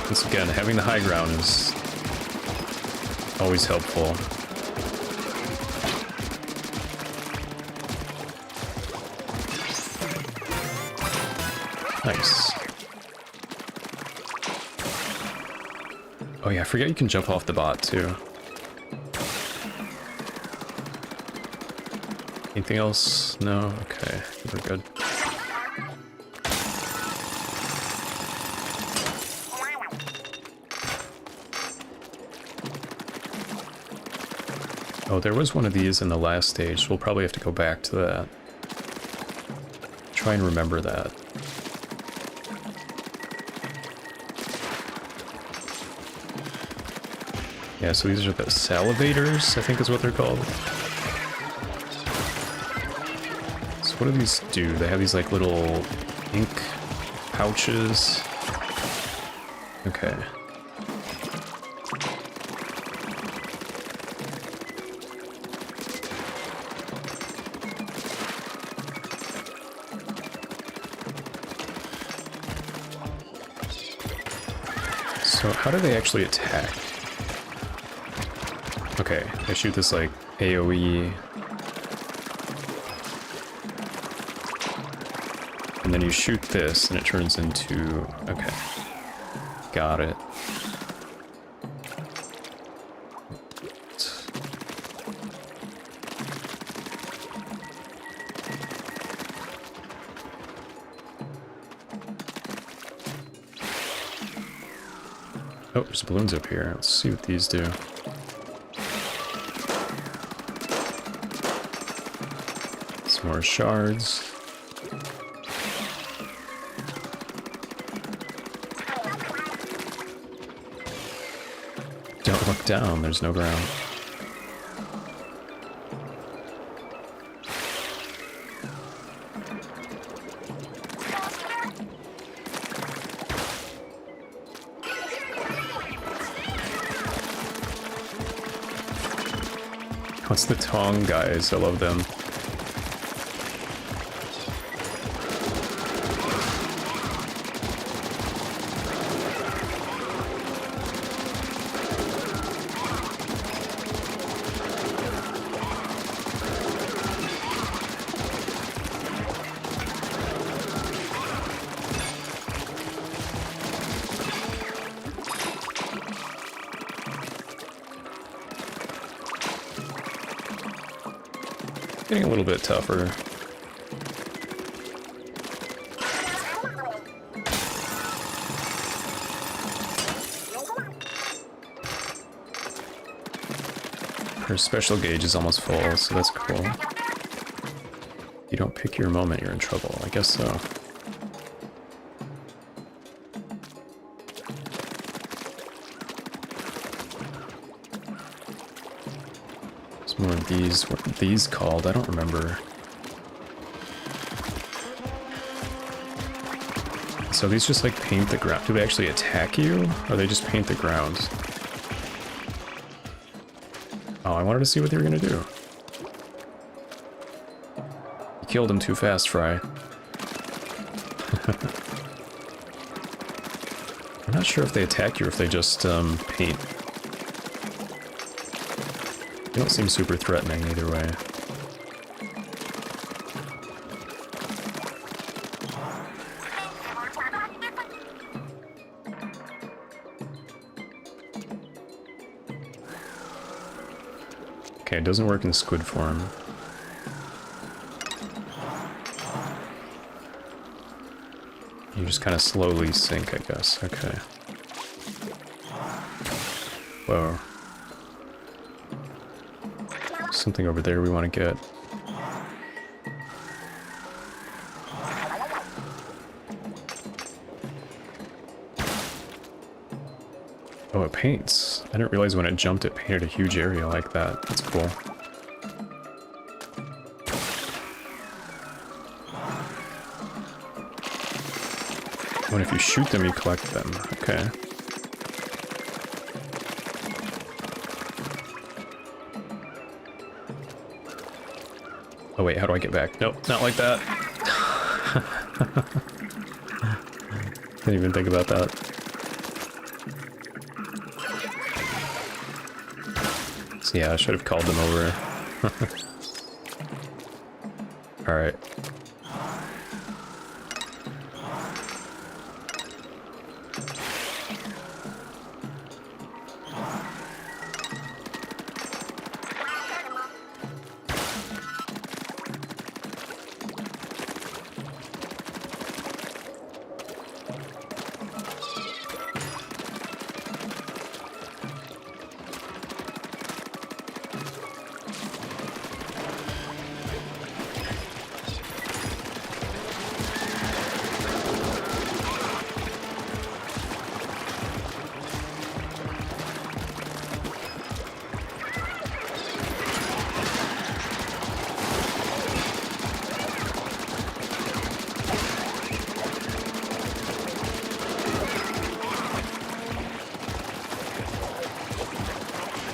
Once again, having the high ground is always helpful. Nice. Oh yeah, I forget you can jump off the bot too. Anything else? No? Okay, we're good. Oh, there was one of these in the last stage, so we'll probably have to go back to that. Try and remember that. Yeah, so these are the salivators, I think is what they're called. So what do these do? They have these like little ink pouches. Okay. So how do they actually attack? Okay, I shoot this like AoE. And then you shoot this and it turns into... Okay. Got it. Oh, there's balloons up here. Let's see what these do. Some more shards. Don't look down, there's no ground. What's the Tong guys? I love them. Getting a little bit tougher. Her special gauge is almost full, so that's cool. You don't pick your moment, you're in trouble. I guess so. More of these. What are these called? I don't remember. So these just like paint the ground. Do they actually attack you? Or they just paint the ground? Oh, I wanted to see what they were gonna do. You killed him too fast, Fry. I'm not sure if they attack you or if they just paint. They don't seem super threatening either way. Okay, it doesn't work in squid form. You just kind of slowly sink, I guess. Okay. Whoa. Something over there we want to get. Oh, it paints. I didn't realize when it jumped it painted a huge area like that. That's cool. When if you shoot them, you collect them. Okay. Oh wait, how do I get back? Nope, not like that. Didn't even think about that. So yeah, I should have called them over. Alright.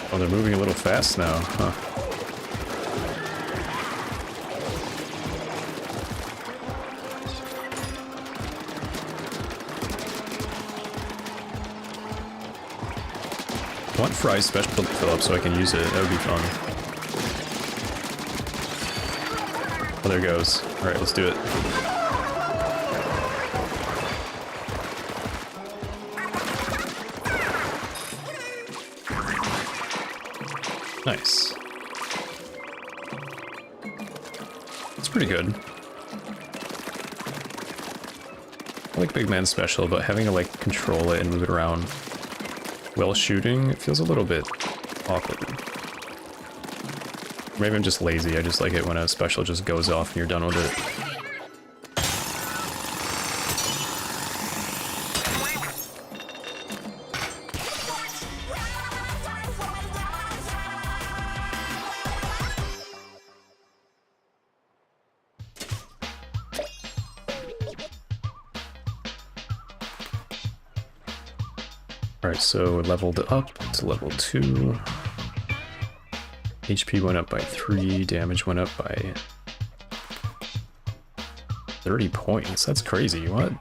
Oh, they're moving a little fast now, huh? I want Fry's special to fill up so I can use it. That would be fun. Oh, there it goes. Alright, let's do it. Nice. It's pretty good. I like Big Man Special, but having to like control it and move it around while shooting, it feels a little bit awkward. Maybe I'm just lazy, I just like it when a special just goes off and you're done with it. Alright, so leveled up to level 2. HP went up by 3, damage went up by 30 points. That's crazy, what?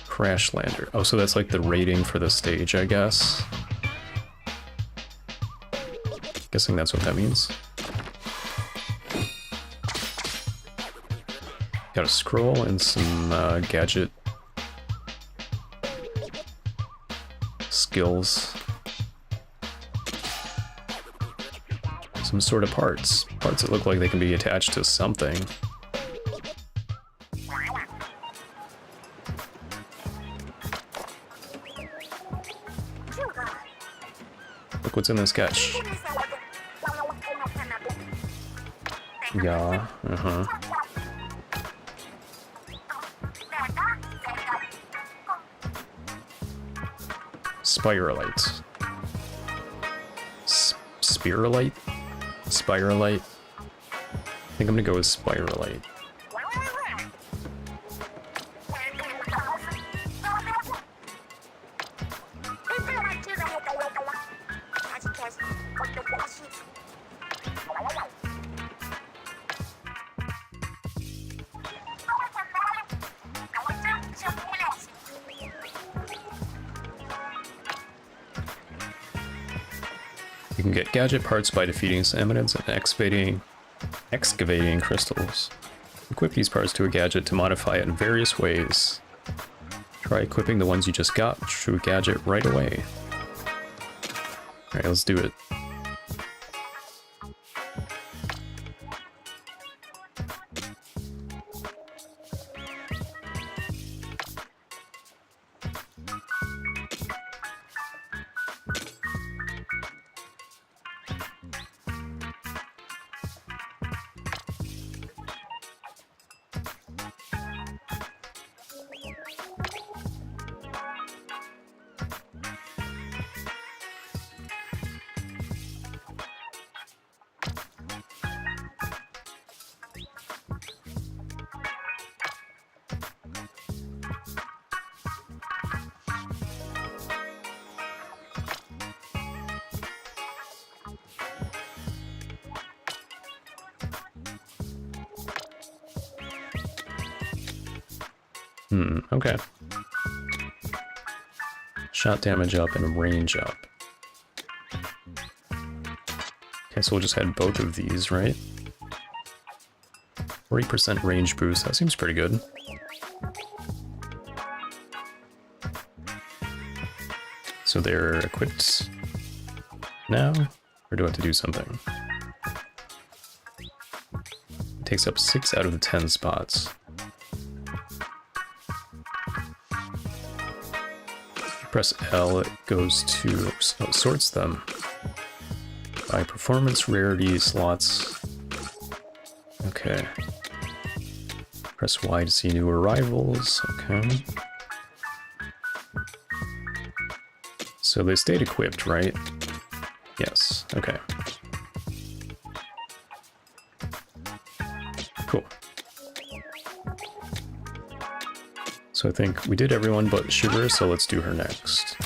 Crash Lander. Oh, so that's like the rating for the stage, I guess. Guessing that's what that means. Got a scroll and some gadget skills. Some sort of parts. Parts that look like they can be attached to something. Look what's in this sketch. Yeah, uh-huh. Spiralite. Spiralite? Spiralite? I think I'm gonna go with Spiralite. You can get gadget parts by defeating enemies and excavating crystals. Equip these parts to a gadget to modify it in various ways. Try equipping the ones you just got to a gadget right away. Alright, let's do it. Okay. Shot damage up and range up. Okay, so we'll just add both of these, right? 40% range boost, that seems pretty good. So they're equipped now? Or do I have to do something? It takes up 6 out of the 10 spots. Press L, it goes to, sorts them by performance, rarity, slots. Okay. Press Y to see new arrivals. Okay. So they stayed equipped, right? Yes. Okay. Cool. So I think we did everyone but Shiver, so let's do her next.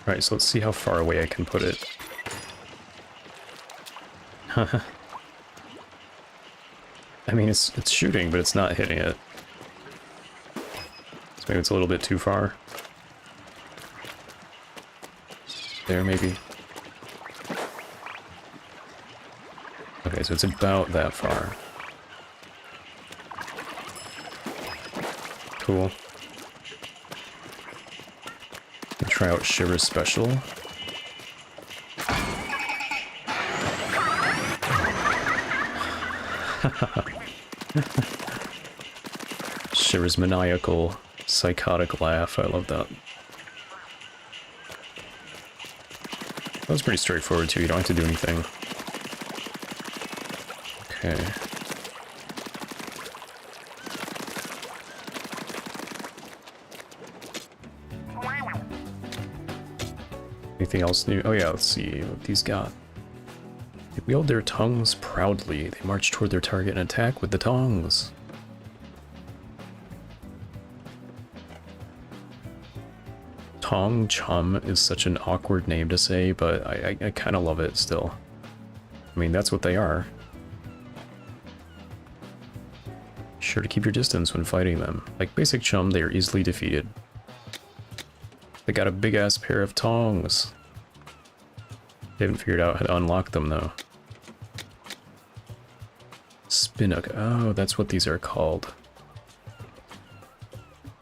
Alright, so let's see how far away I can put it. I mean, it's shooting, but it's not hitting it. So maybe it's a little bit too far. There, maybe. Okay, so it's about that far. Cool. Try out Shiver's special. Shiver's maniacal, psychotic laugh. I love that. That was pretty straightforward too. You don't have to do anything. Okay. Anything else new? Oh yeah, let's see what these got. They wield their tongues proudly. They march toward their target and attack with the tongs. Tong Chum is such an awkward name to say, but I kind of love it still. I mean, that's what they are. Sure to keep your distance when fighting them. Like basic Chum, they are easily defeated. They got a big-ass pair of tongs. They haven't figured out how to unlock them, though. Spinnook. Oh, that's what these are called.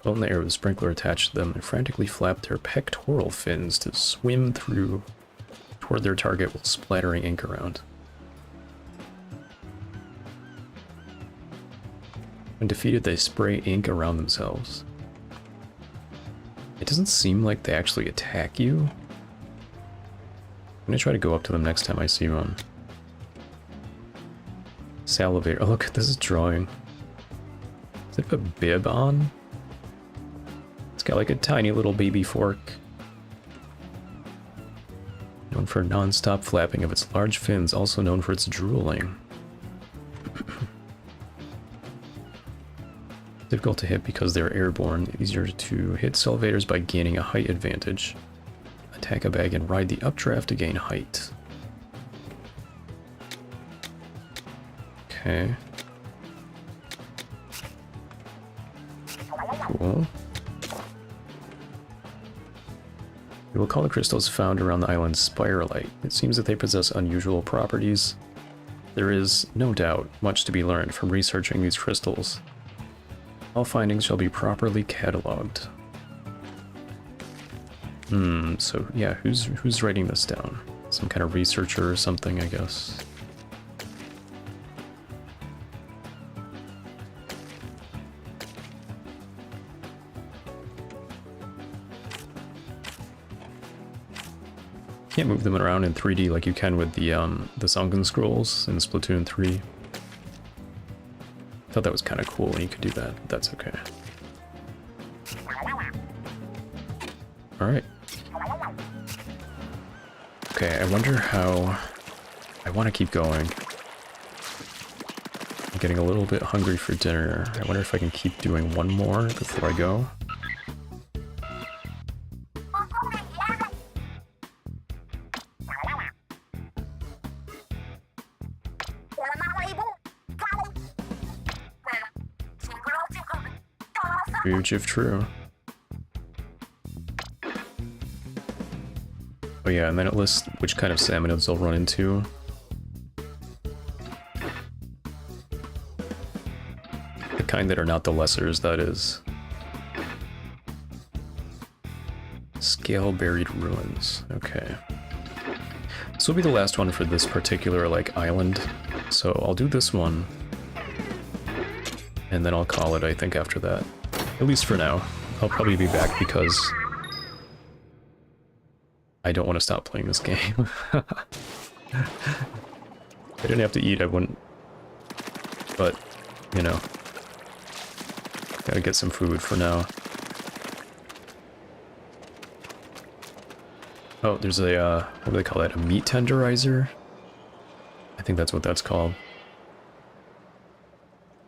Float in the air with a sprinkler attached to them and frantically flap their pectoral fins to swim through toward their target while splattering ink around. When defeated, they spray ink around themselves. It doesn't seem like they actually attack you. I'm gonna try to go up to them next time I see one. Salivator. Oh, look at this drawing. Does it have a bib on? It's got like a tiny little baby fork. Known for non-stop flapping of its large fins, also known for its drooling. Difficult to hit because they're airborne. Easier to hit salivators by gaining a height advantage. Attack a bag and ride the updraft to gain height. Okay. Cool. We will call the crystals found around the island Spiralite. It seems that they possess unusual properties. There is, no doubt, much to be learned from researching these crystals. All findings shall be properly cataloged. So yeah, who's writing this down? Some kind of researcher or something, I guess. Can't move them around in 3D like you can with the sunken scrolls in Splatoon 3. I thought that was kind of cool when you could do that, but that's okay. Alright. Okay, I wonder how... I want to keep going. I'm getting a little bit hungry for dinner. I wonder if I can keep doing one more before I go. Huge if true. Oh yeah, and then it lists which kind of salmonids they'll run into. The kind that are not the lessers, that is. Scale-buried ruins. Okay. This will be the last one for this particular, like, island. So I'll do this one, and then I'll call it, I think, after that. At least for now. I'll probably be back because I don't want to stop playing this game. If I didn't have to eat, I wouldn't. But, you know, gotta get some food for now. Oh, there's a, what do they call that? A meat tenderizer? I think that's what that's called.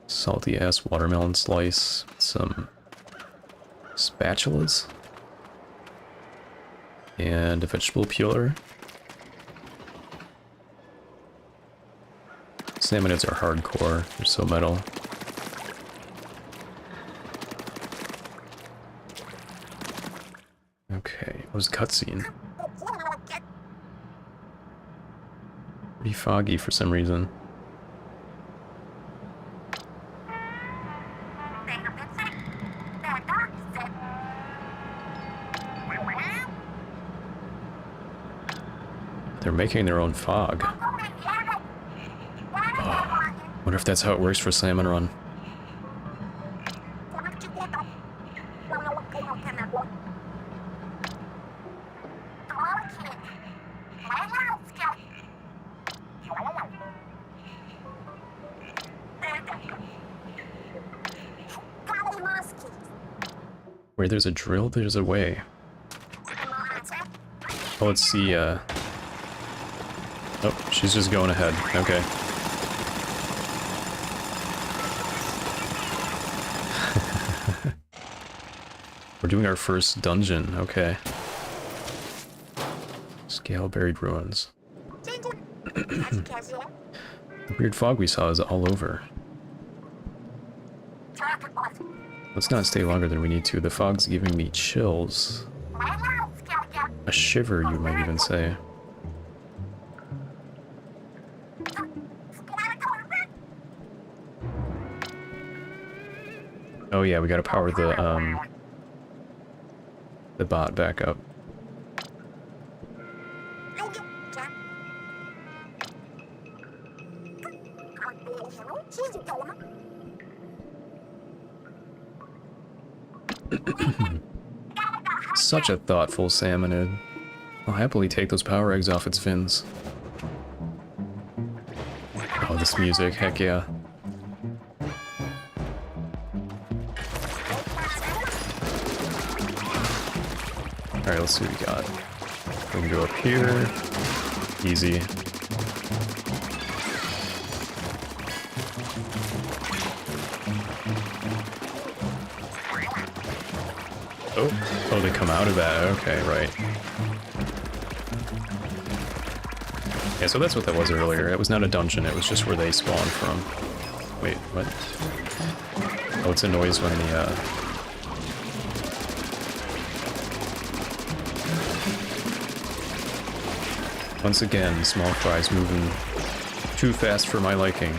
Salty ass watermelon slice. Some spatulas. And a vegetable peeler. Salmonids are hardcore. They're so metal. Okay, what was a cutscene? Pretty foggy for some reason. They're making their own fog. Oh, wonder if that's how it works for Salmon Run. Where there's a drill, there's a way. Oh, let's see, oh, she's just going ahead. Okay. We're doing our first dungeon. Okay. Scale buried ruins. The weird fog we saw is all over. Let's not stay longer than we need to. The fog's giving me chills. A shiver, you might even say. Oh yeah, we gotta power the bot back up. Such a thoughtful salmonid. I'll happily take those power eggs off its fins. Oh, this music, heck yeah. Alright, let's see what we got. We can go up here. Easy. Oh, they come out of that. Okay, right. Yeah, so that's what that was earlier. It was not a dungeon, it was just where they spawned from. Wait, what? Oh, it's a noise when the, Once again, small fries moving too fast for my liking.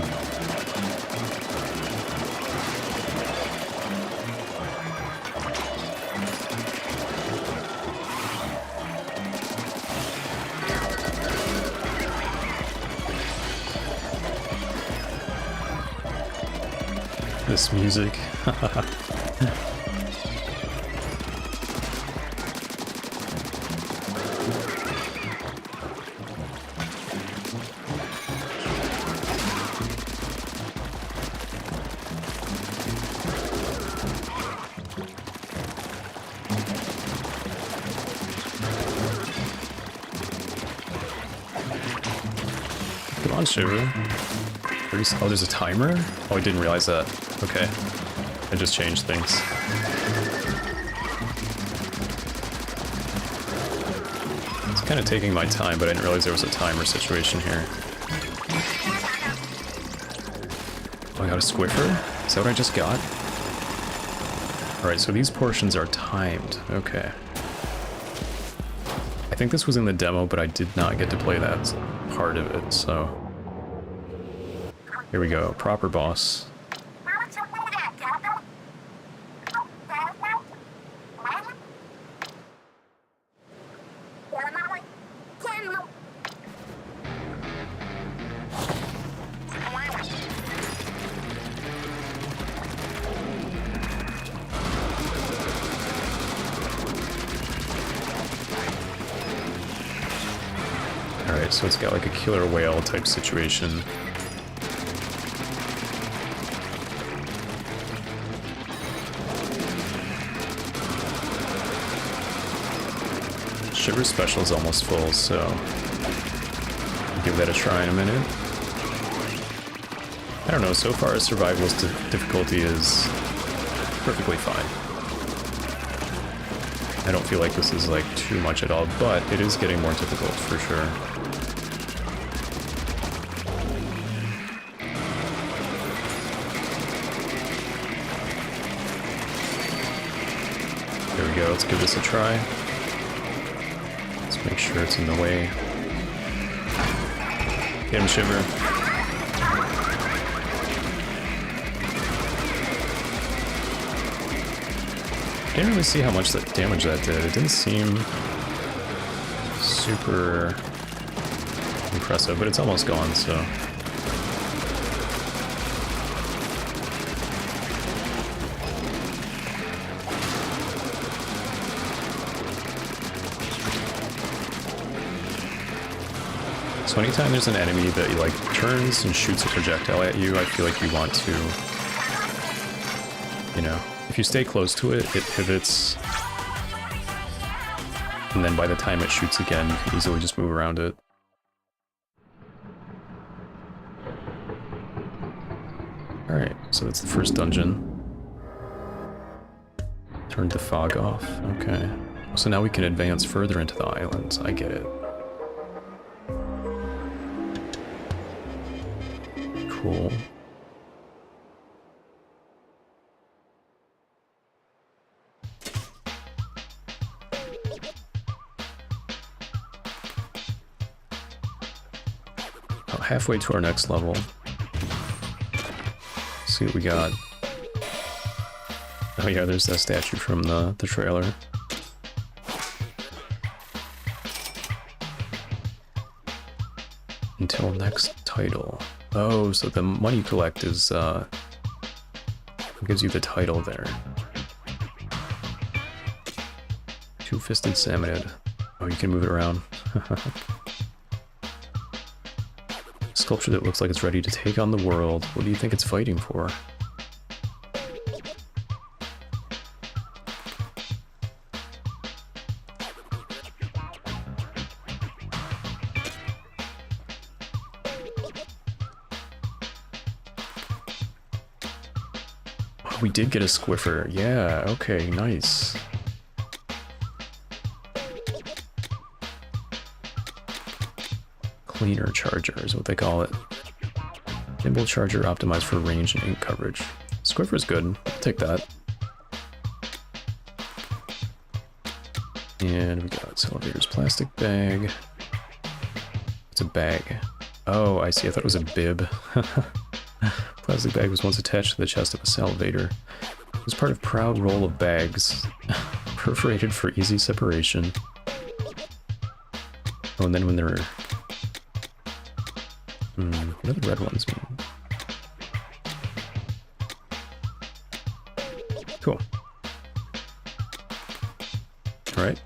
This music. Come on, Shiver. Oh, there's a timer? Oh, I didn't realize that. Okay. I just changed things. It's kind of taking my time, but I didn't realize there was a timer situation here. Oh, I got a squiffer? Is that what I just got? Alright, so these portions are timed. Okay. I think this was in the demo, but I did not get to play that part of it, so... Here we go, proper boss. So it's got like a killer whale type situation. Shiver special is almost full, so I'll give that a try in a minute. I don't know, so far survivalist difficulty is perfectly fine. I don't feel like this is like too much at all, but it is getting more difficult for sure. There we go, let's give this a try. Let's make sure it's in the way. Get him, Shiver. I didn't really see how much damage that did. It didn't seem super impressive, but it's almost gone, so. So anytime there's an enemy that like turns and shoots a projectile at you, I feel like you want to, you know, if you stay close to it, it pivots, and then by the time it shoots again, you can easily just move around it. Alright, so that's the first dungeon. Turned the fog off, okay. So now we can advance further into the islands, I get it. Cool. Halfway to our next level. Let's see what we got. Oh yeah, there's that statue from the trailer. Until next title. Oh, so the money you collect is gives you the title there. Two-fisted salmonid. Oh, you can move it around. Sculpture that looks like it's ready to take on the world. What do you think it's fighting for? Oh, we did get a squiffer. Yeah, okay, nice. Cleaner charger is what they call it. Nimble charger optimized for range and ink coverage. Squiffer's good. I'll take that. And we got elevator's plastic bag. It's a bag. Oh, I see. I thought it was a bib. Plastic bag was once attached to the chest of a salivator. It was part of proud roll of bags. Perforated for easy separation. Oh, and then when they're... what do the red ones mean? Cool. Alright.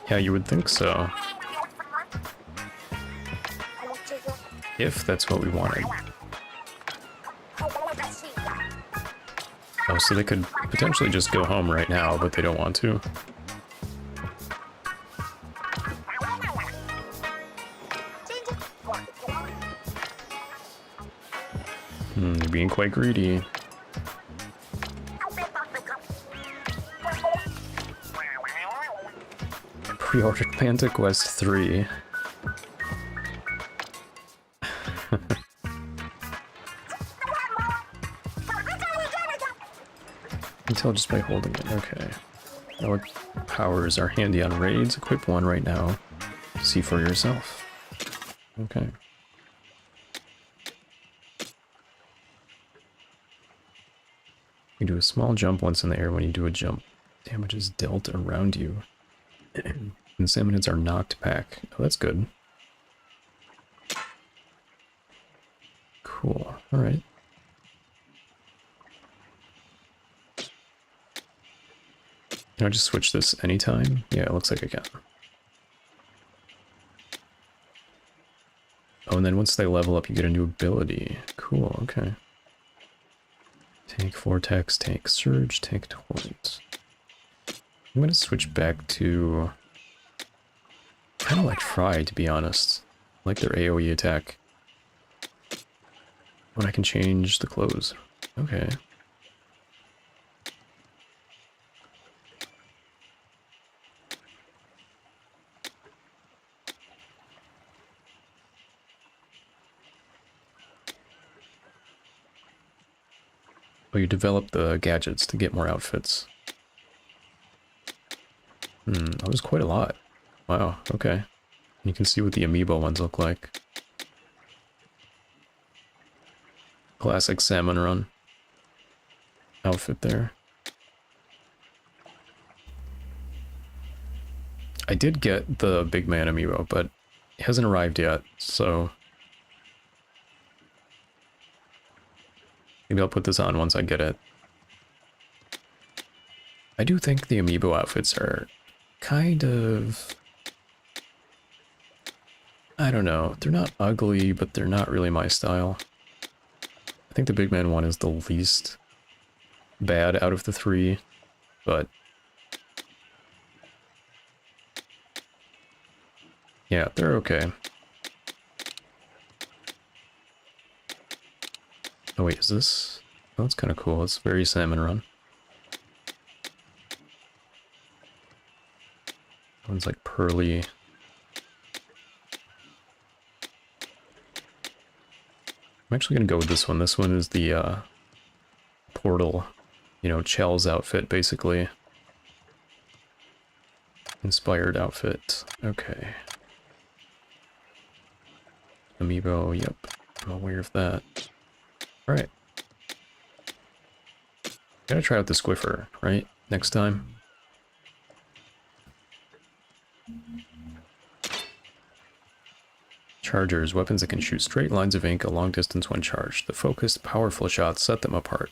Yeah, you would think so. If that's what we wanted. Oh, so they could potentially just go home right now, but they don't want to. They're being quite greedy. pre-ordered Panta Quest 3. You can tell just by holding it. Okay. Now what powers are handy on raids? Equip one right now. See for yourself. Okay. You do a small jump once in the air. When you do a jump, damage is dealt around you. And salmonids are knocked back. Oh, that's good. Cool. Alright. Can I just switch this anytime? Yeah, it looks like I can. Oh, and then once they level up, you get a new ability. Cool, okay. Tank Vortex, Tank Surge, Tank Torrent. I'm gonna switch back to... kind of like Fry, to be honest. I like their AoE attack. When I can change the clothes. Okay. Oh, you develop the gadgets to get more outfits. That was quite a lot. Wow, okay. You can see what the amiibo ones look like. Classic salmon run outfit there. I did get the big man amiibo, but it hasn't arrived yet, so maybe I'll put this on once I get it. I do think the amiibo outfits are kind of... I don't know. They're not ugly, but they're not really my style. I think the big man one is the least bad out of the three, but... yeah, they're okay. Oh wait, is this... oh, that's kind of cool. It's very salmon run. One's like pearly. I'm actually gonna go with this one. This one is the portal, you know, Chell's outfit, basically. Inspired outfit. Okay. Amiibo, yep. I'm aware of that. Alright. Gotta try out the Squiffer, right? Next time. Chargers, weapons that can shoot straight lines of ink a long distance when charged. The focused, powerful shots set them apart.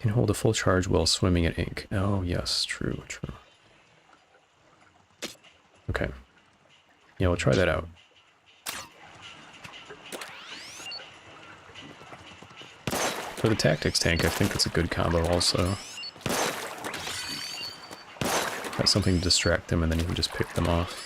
Can hold a full charge while swimming in ink. Oh, yes, true, true. Okay. Yeah, we'll try that out. For the tactics tank, I think it's a good combo also. Got something to distract them and then you can just pick them off.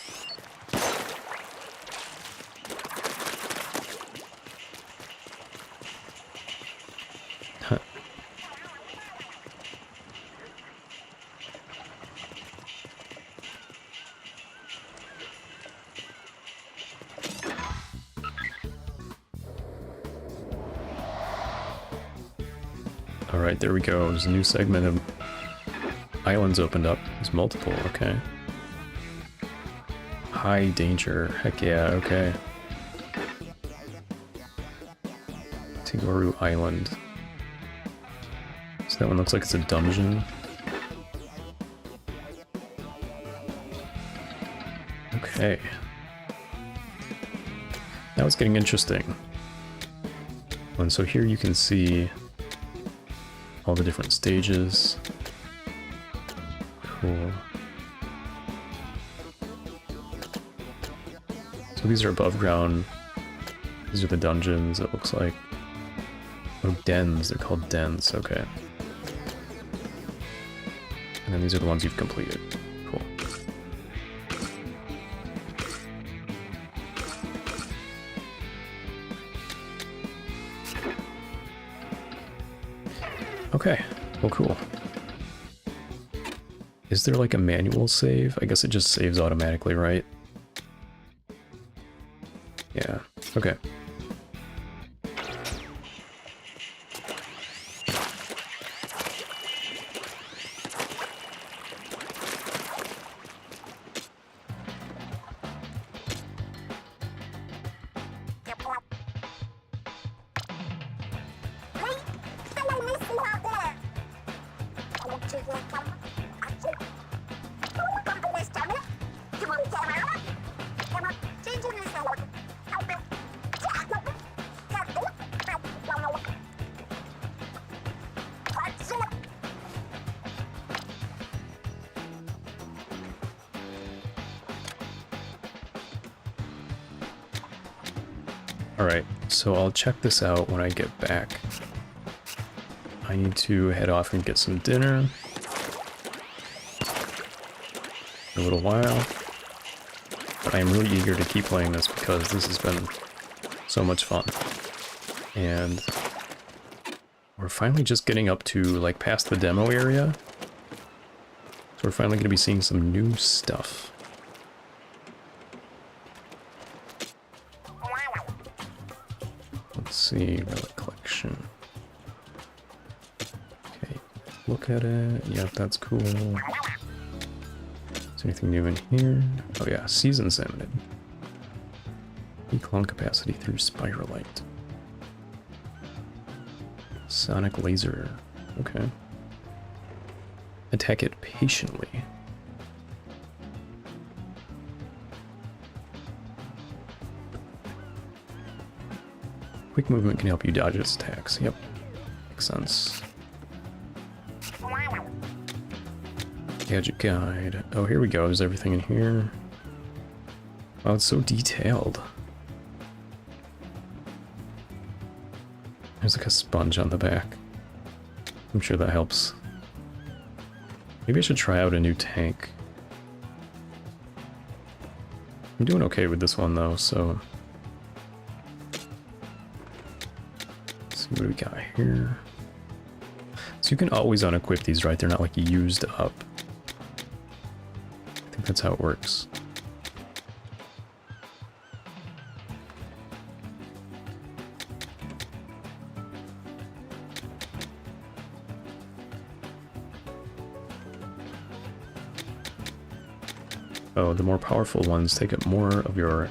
Alright, there we go. There's a new segment of islands opened up. There's multiple, okay. High danger. Heck yeah, okay. Tigoru Island. So that one looks like it's a dungeon. Okay. Now it's getting interesting. And so here you can see all the different stages. Cool. So these are above ground. These are the dungeons, it looks like. Oh, dens. They're called dens. Okay. And then these are the ones you've completed. Cool. Okay. Well, cool. Is there like a manual save? I guess it just saves automatically, right? Yeah, okay. Alright, so I'll check this out when I get back. I need to head off and get some dinner. For a little while. But I am really eager to keep playing this because this has been so much fun. And we're finally just getting up to, like, past the demo area. So we're finally going to be seeing some new stuff. Let's see, relic collection. Okay, look at it. Yep, that's cool. Is there anything new in here? Oh yeah, season salmon. Declone capacity through spiralite. Sonic laser. Okay. Attack it patiently. Quick movement can help you dodge its attacks. Yep. Makes sense. Gadget guide. Oh, here we go. Is everything in here? Oh, it's so detailed. There's like a sponge on the back. I'm sure that helps. Maybe I should try out a new tank. I'm doing okay with this one though, so... Let's see what we got here. So you can always unequip these, right? They're not like used up. I think that's how it works. Oh, the more powerful ones take up more of your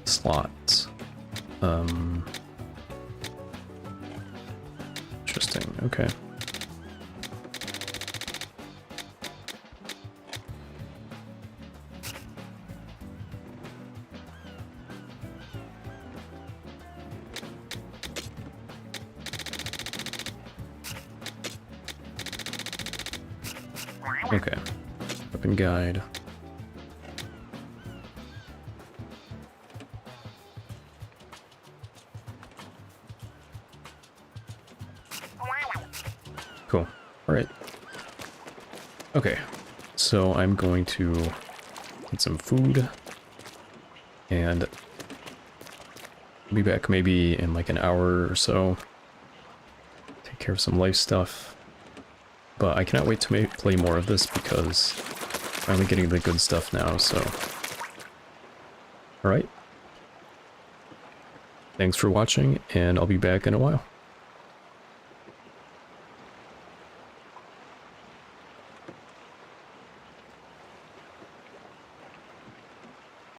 slots. Interesting, okay. Okay. Weapon guide. Cool. Alright. Okay. So I'm going to get some food. And I'll be back maybe in like an hour or so. Take care of some life stuff. But I cannot wait to play more of this because I'm finally getting the good stuff now, so... Alright. Thanks for watching, and I'll be back in a while.